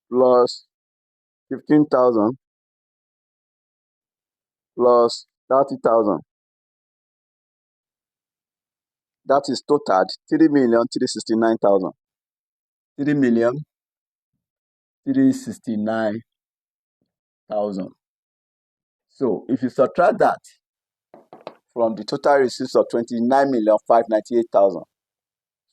plus 15,000 plus 30,000. That is totaled 3,369,000. 3,369,000. So if you subtract that from the total receipts of 29,598,000,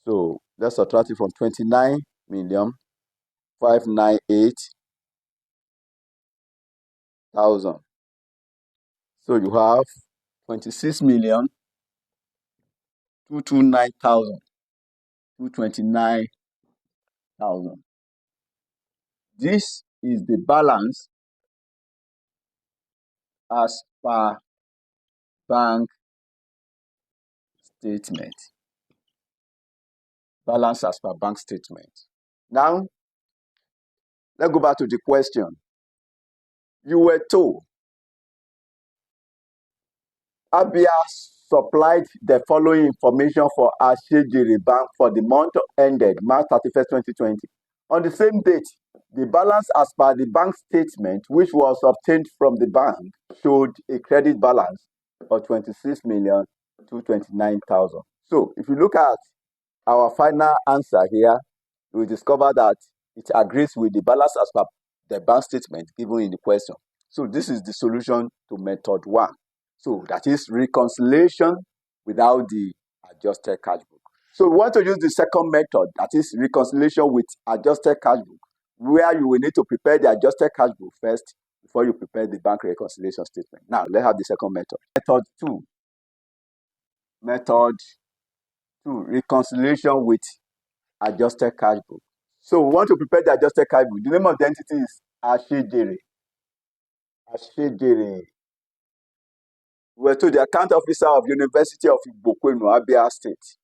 so let's subtract it from 29,598,000. So you have 26,229,000. 229,000. This is the balance as per bank statement. Balance as per bank statement. Now, let's go back to the question. You were told Abia supplied the following information for Ashejiri Bank for the month ended March 31st, 2020. On the same date, the balance as per the bank statement, which was obtained from the bank, showed a credit balance of 26,229,000. So if you look at our final answer here, we discover that it agrees with the balance as per the bank statement given in the question. So this is the solution to method 1. So that is reconciliation without the adjusted cash book. So we want to use the second method, that is reconciliation with adjusted cash book, where you will need to prepare the adjusted cash book first before you prepare the bank reconciliation statement. Now, let's have the second method. Method 2, reconciliation with adjusted cash book. So we want to prepare the adjusted cash book. The name of the entity is Ashejiri. Ashejiri. We're to the account officer of University of Igbokwenu, Abia State.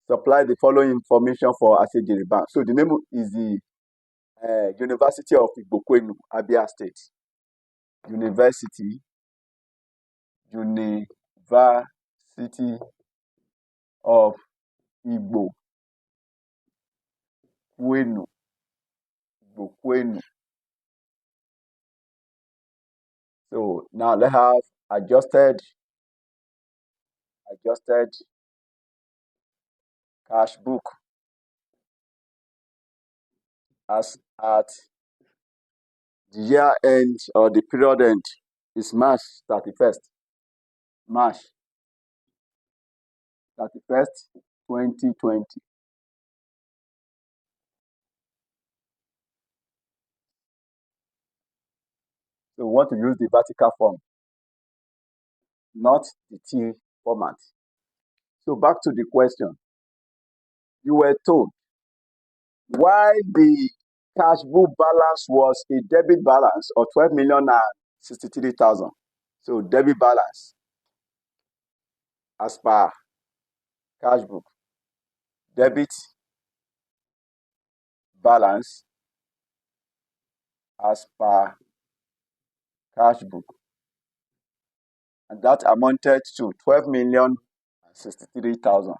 Supply the following information for Ashejiri Bank. So the name is the University of Igbokwenu, Abia State. University of Igbokwenu. So now let's have adjusted cash book as at the year end or the period end is March 31st. March 31st, 2020. So we want to use the vertical form, not the T format. So back to the question. You were told why the cash book balance was a debit balance of 12,063,000. So debit balance as per cash book. Debit balance as per cash book. And that amounted to 63,000.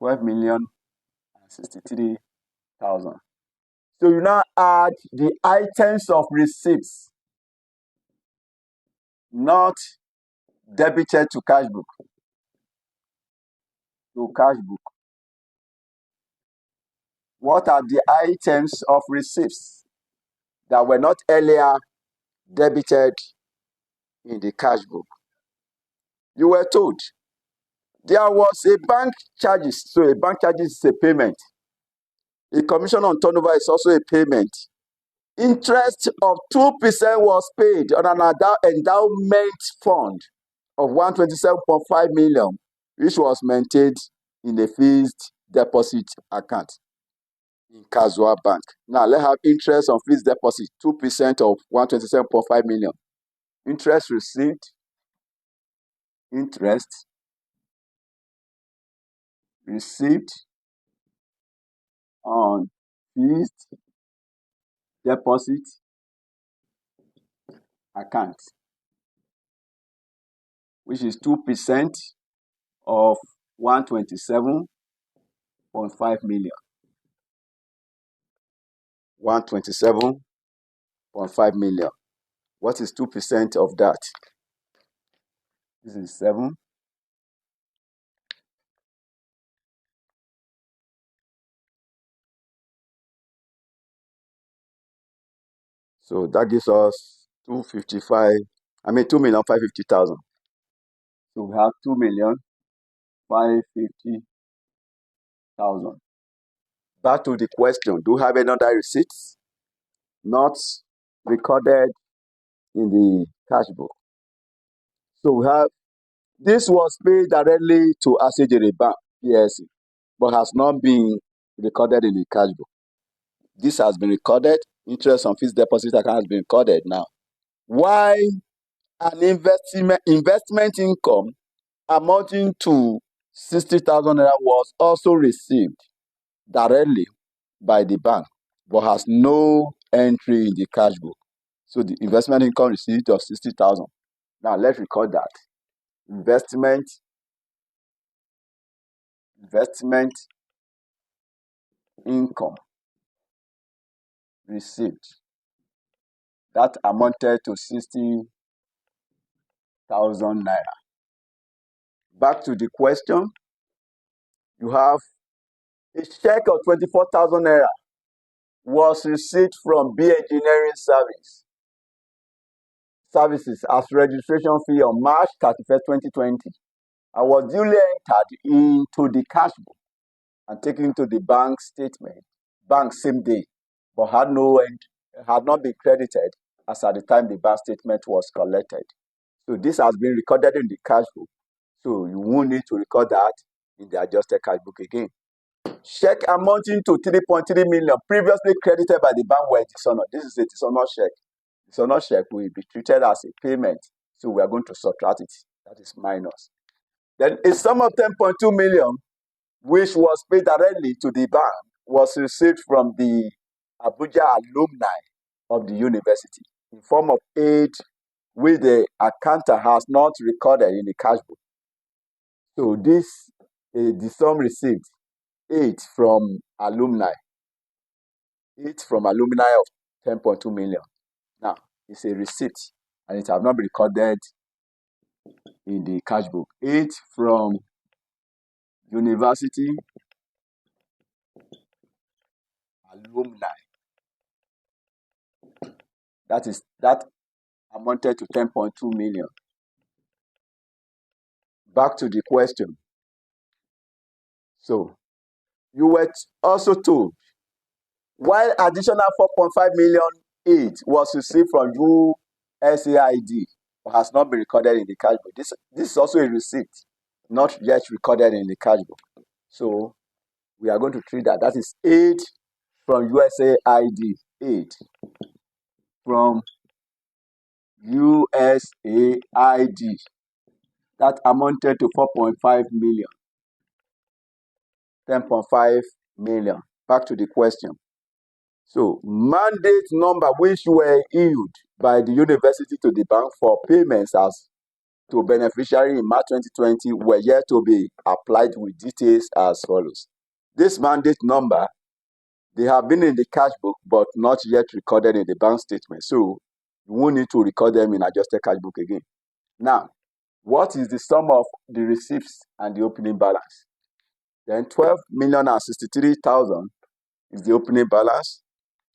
12,063,000. So you now add the items of receipts not debited to cash book. What are the items of receipts that were not earlier debited in the cash book? You were told there was a bank charges. So a bank charges is a payment. A commission on turnover is also a payment. Interest of 2% was paid on an endowment fund of 127.5 million, which was maintained in a fixed deposit account in Kazua Bank. Now, let's have interest on fixed deposit, 2% of 127.5 million. Interest received, on fixed deposit account, which is 2% of 127.5 million. 127.5 million. What is 2% of that? This is 7. So that gives us 2,550,000. So we have 2,550,000. Back to the question, do you have another receipts not recorded in the cash book? So we have, this was paid directly to ICAG Bank, PSC, but has not been recorded in the cash book. This has been recorded. Interest on fixed deposit account has been recorded now. Why an investment income amounting to 60,000 naira was also received directly by the bank, but has no entry in the cash book. So the investment income received of 60,000. Now let's record that. Investment income received. That amounted to 60,000 naira. Back to the question. You have a check of 24,000 naira was received from B Engineering Services as registration fee on March 31st, 2020. I was duly entered into the cash book and taken to the bank same day, but had not been credited as at the time the bank statement was collected. So this has been recorded in the cash book. So you won't need to record that in the adjusted cash book again. Check amounting to 3.3 million previously credited by the bank were dishonored. This is a dishonored check. Dishonored check will be treated as a payment. So we are going to subtract it. That is minus. Then a sum of 10.2 million, which was paid directly to the bank, was received from the Abuja alumni of the university in form of aid, which the accountant has not recorded in the cash book. So the sum received, 8 from alumni of 10.2 million. Now, it's a receipt, and it has not been recorded in the cash book. 8 from university alumni. That amounted to 10.2 million. Back to the question. So, you were also told, while additional 4.5 million aid was received from USAID, but has not been recorded in the cash book. This is also a receipt, not yet recorded in the cash book. So, we are going to treat that. That is aid from USAID. Aid from USAID. That amounted to 4.5 million. 10.5 million. Back to the question. So, mandate number which were issued by the university to the bank for payments as to beneficiary in March 2020 were yet to be applied with details as follows. This mandate number, they have been in the cash book but not yet recorded in the bank statement. So you won't need to record them in adjusted cash book again. Now, what is the sum of the receipts and the opening balance? Then 12,063,000 is the opening balance.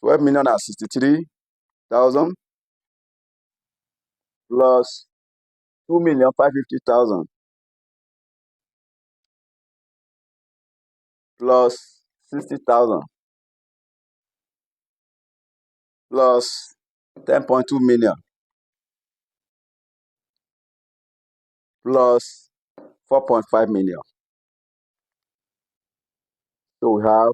12,063,000 plus 2,550,000 plus 60,000 plus 10.2 million plus 4.5 million. So we have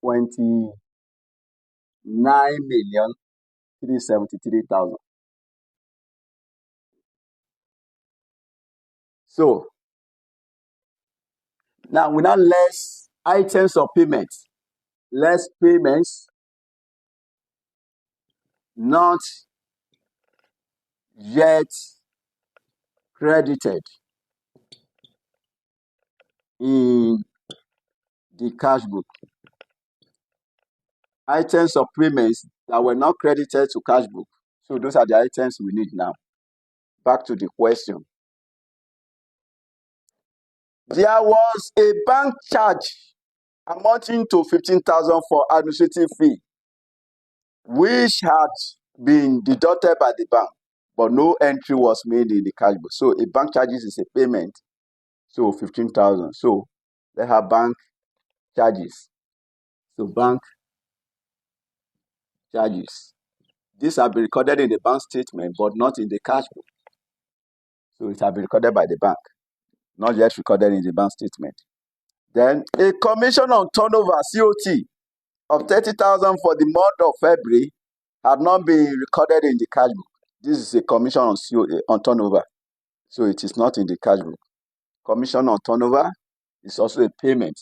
29,373,000. So now we now less items of payments, less payments not yet credited in the cash book. Items of payments that were not credited to cash book. So those are the items we need now. Back to the question. There was a bank charge amounting to 15,000 for administrative fee, which had been deducted by the bank, but no entry was made in the cash book. So a bank charges is a payment, so 15,000. So they have bank charges. So bank charges. These have been recorded in the bank statement, but not in the cash book. So it has been recorded by the bank, not yet recorded in the bank statement. Then a commission on turnover, COT, of 30,000 for the month of February had not been recorded in the cash book. This is a commission on turnover, so it is not in the cash book. Commission on turnover is also a payment.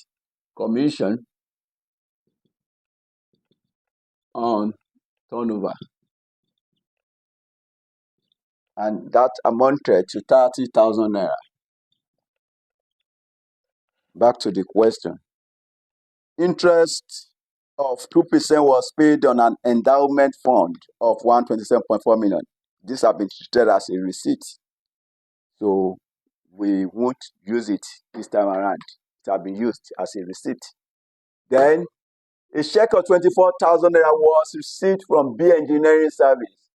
Commission on turnover. And that amounted to 30,000 naira. Back to the question. Interest of 2% was paid on an endowment fund of 127.4 million. These have been treated as a receipt. So we won't use it this time around. It has been used as a receipt. Then a check of 24,000 naira was received from B Engineering Service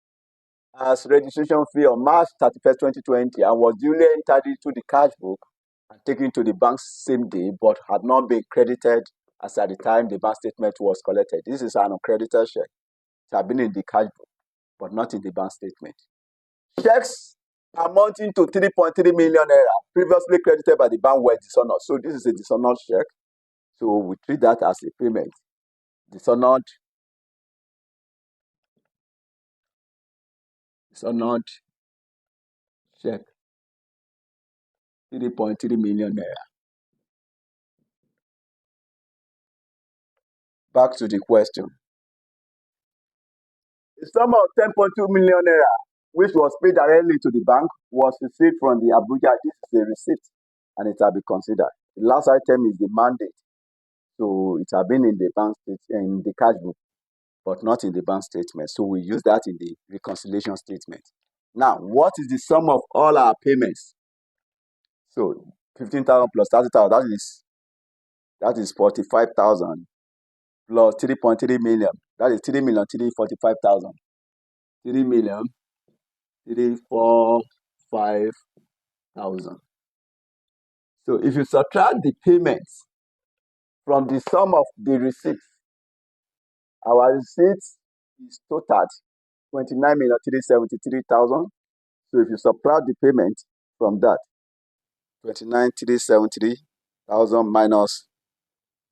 as registration fee on March 31st, 2020, and was duly entered into the cash book and taken to the bank same day, but had not been credited as at the time the bank statement was collected. This is an uncredited check. It has been in the cash book, but not in the bank statement. Checks amounting to 3.3 million naira previously credited by the bank were dishonored. So this is a dishonored check. So we treat that as a payment. Dishonored check. 3.3 million naira. Back to the question. The sum of 10.2 million naira, which was paid directly to the bank, was received from the Abuja. This is a receipt, and it will be considered. The last item is the mandate. So it has been in the bank in the cash book, but not in the bank statement. So we use that in the reconciliation statement. Now, what is the sum of all our payments? So 15,000 plus 30,000, that is 45,000 plus 3.3 million. That is 3,345,000. 3,345,000. So if you subtract the payments from the sum of the receipts, our receipts is totaled 29,373,000. So if you subtract the payment from that, 29,373,000 minus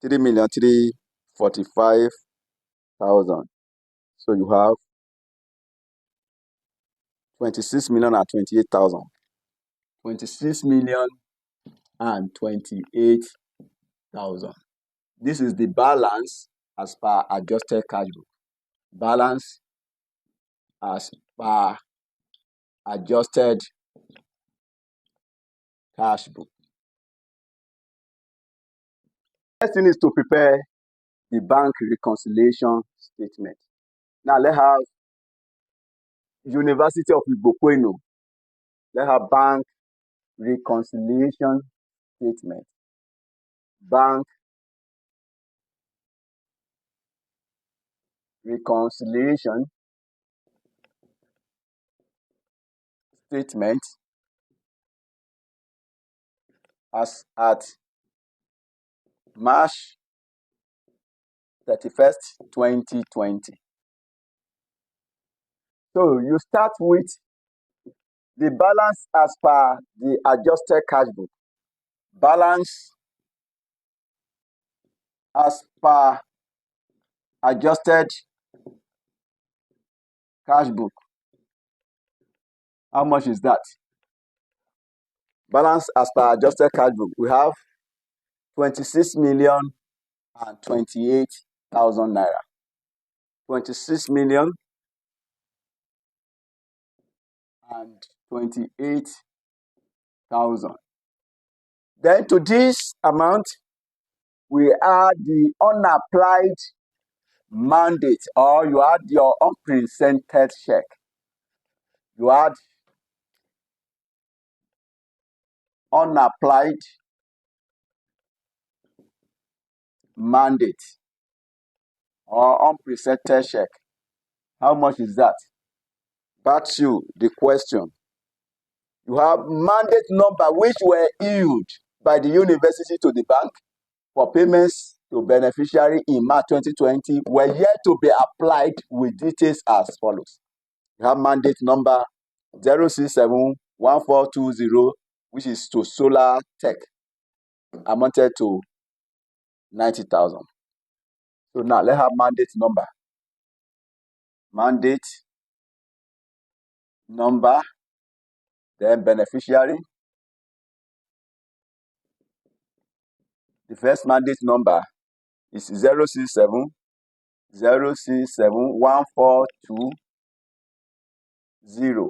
3,345,000. So you have 26,028,000. 26,028,000. This is the balance as per adjusted cash book. Balance as per adjusted cash book. Next thing is to prepare the bank reconciliation statement. Now let's have University of Igbokwenu. Let's have bank reconciliation statement. Bank reconciliation statement as at March 31st, 2020. So you start with the balance as per the adjusted cash book. Balance as per adjusted cash book. How much is that? Balance as per adjusted cash book. We have 26,028,000 naira. 26,028,000. Then to this amount, we add the unapplied mandate, or you add your unpresented check. You add unapplied mandate or unpresented check. How much is that? Back to the question. You have mandate number which were issued by the university to the bank for payments to beneficiary in March 2020 were yet to be applied with details as follows. You have mandate number 0671420, which is to Solar Tech, amounted to 90,000. So now let's have mandate number. Mandate number, then beneficiary. The first mandate number is 0671420.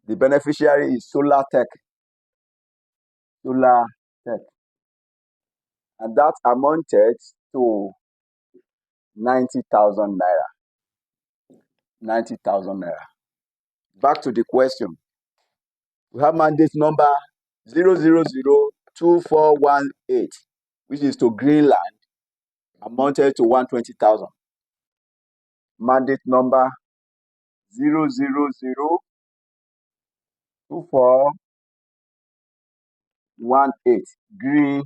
The beneficiary is Solar Tech. Solar Tech. And that amounted to 90,000 naira. 90,000 naira. Back to the question. We have mandate number 0002418, which is to Greenland, amounted to 120,000. Mandate number 0002418, Greenland,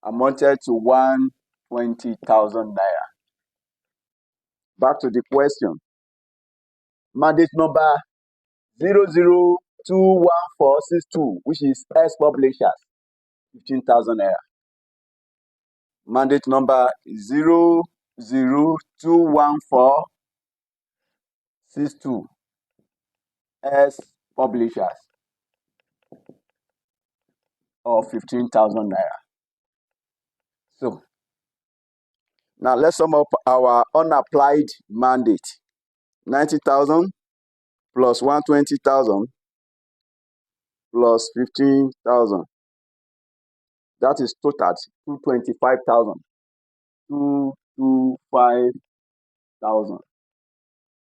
amounted to 120,000 naira. Back to the question. Mandate number 0021462, which is S Publishers, 15,000 naira. Mandate number 0021462, S Publishers, of 15,000 naira. So now let's sum up our unapplied mandate. 90,000 plus 120,000 plus 15,000. That is total 225,000. 225,000.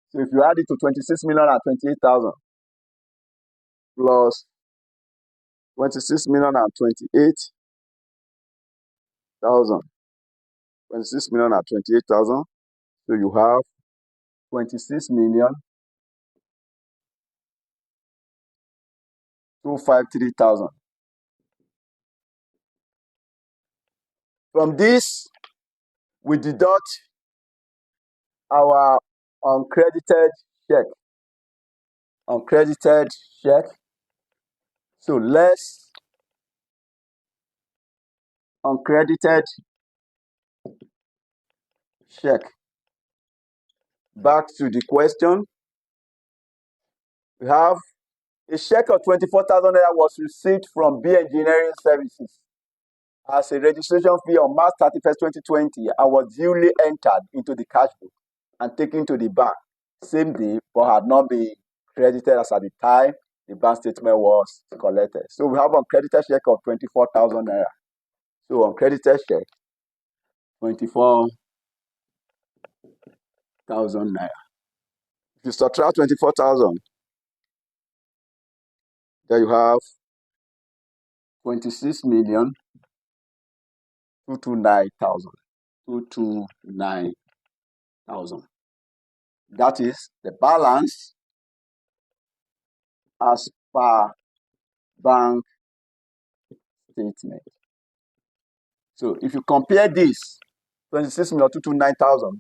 So if you add it to 26,028,000 plus 26,028,000. 26,028,000. So you have 26,253,000. From this, we deduct our uncredited check. Uncredited check. So less uncredited check. Back to the question. We have a check of 24,000 naira was received from B Engineering Services as a registration fee on March 31st, 2020, and was duly entered into the cash book and taken to the bank same day but had not been credited as at the time the bank statement was collected. So we have uncredited check of 24,000 naira. So uncredited check, 24,000 naira. If you subtract 24,000, then you have 26,229,000. 229,000. That is the balance as per bank statement. So if you compare this 26,229,000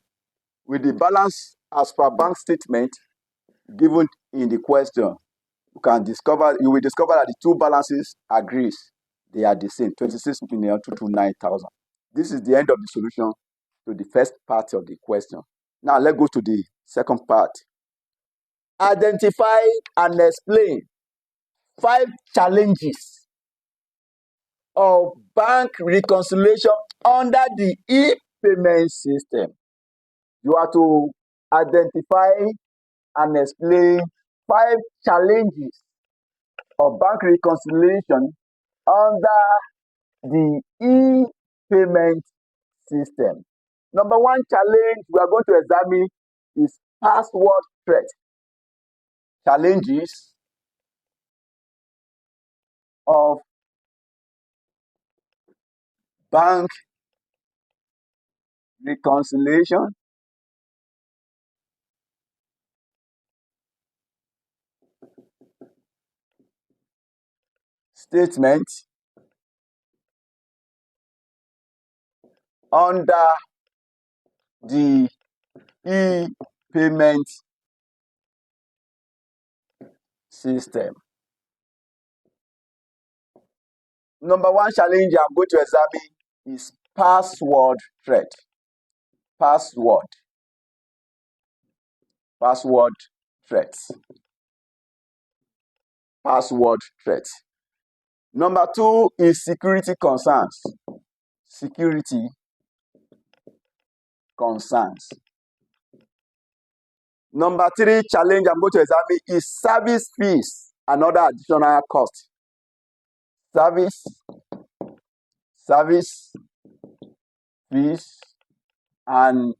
with the balance as per bank statement given in the question, you will discover that the two balances agrees. They are the same, 26,229,000. This is the end of the solution to the first part of the question. Now let's go to the second part. Identify and explain 5 challenges of bank reconciliation under the e-payment system. You have to identify and explain 5 challenges of bank reconciliation under the e-payment system. Number 1 challenge we are going to examine is password threat. Challenges of bank reconciliation statement under the e-payment system. Number 1 challenge I'm going to examine is password threat. Password threats. Password threats. Number 2 is security concerns. Security concerns. Number 3 challenge I'm going to examine is service fees and other additional costs. Service fees and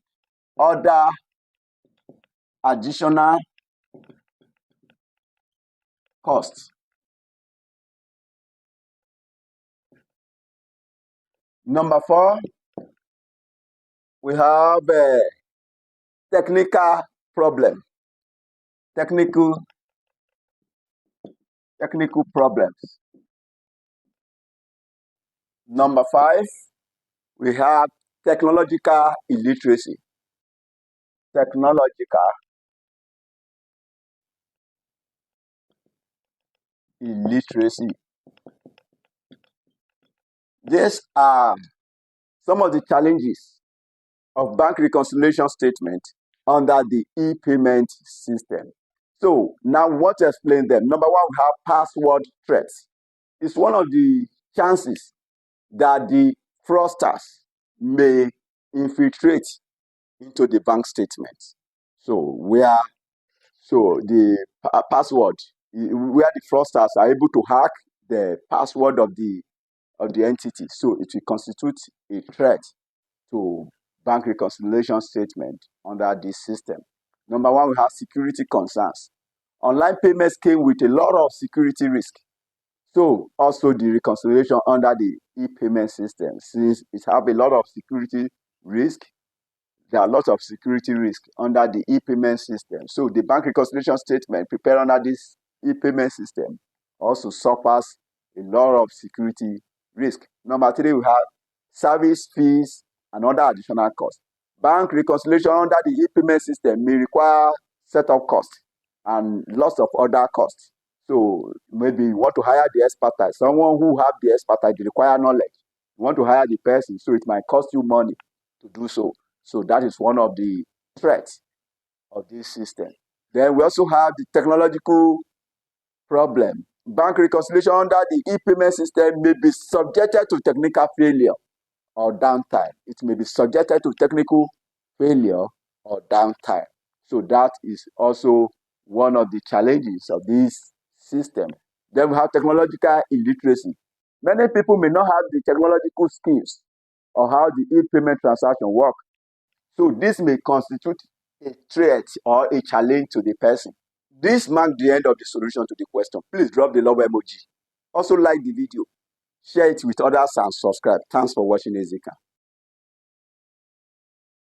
other additional costs. Number 4, we have technical problem. Technical problems. Number 5, we have technological illiteracy. Technological illiteracy. These are some of the challenges of bank reconciliation statement under the e-payment system. So now we want to explain them. Number 1, we have password threats. It's one of the chances that the fraudsters may infiltrate into the bank statement. So the password, where the fraudsters are able to hack the password of the entity, so it will constitute a threat to bank reconciliation statement under this system. Number 1, we have security concerns. Online payments came with a lot of security risk. So also the reconciliation under the e-payment system, since it have a lot of security risk, there are lots of security risk under the e-payment system. So the bank reconciliation statement prepared under this e-payment system also suffers a lot of security risk. Number 3, we have service fees and other additional costs. Bank reconciliation under the e-payment system may require setup costs and lots of other costs. So maybe you want to hire the expertise, someone who have the expertise, they require knowledge. You want to hire the person, so it might cost you money to do so. So that is one of the threats of this system. Then we also have the technological problem. Bank reconciliation under the e-payment system may be subjected to technical failure or downtime. It may be subjected to technical failure or downtime. So that is also one of the challenges of this system. Then we have technological illiteracy. Many people may not have the technological skills or how the e-payment transaction work. So this may constitute a threat or a challenge to the person. This marks the end of the solution to the question. Please drop the love emoji. Also like the video, share it with others and subscribe. Thanks for watching ZICA.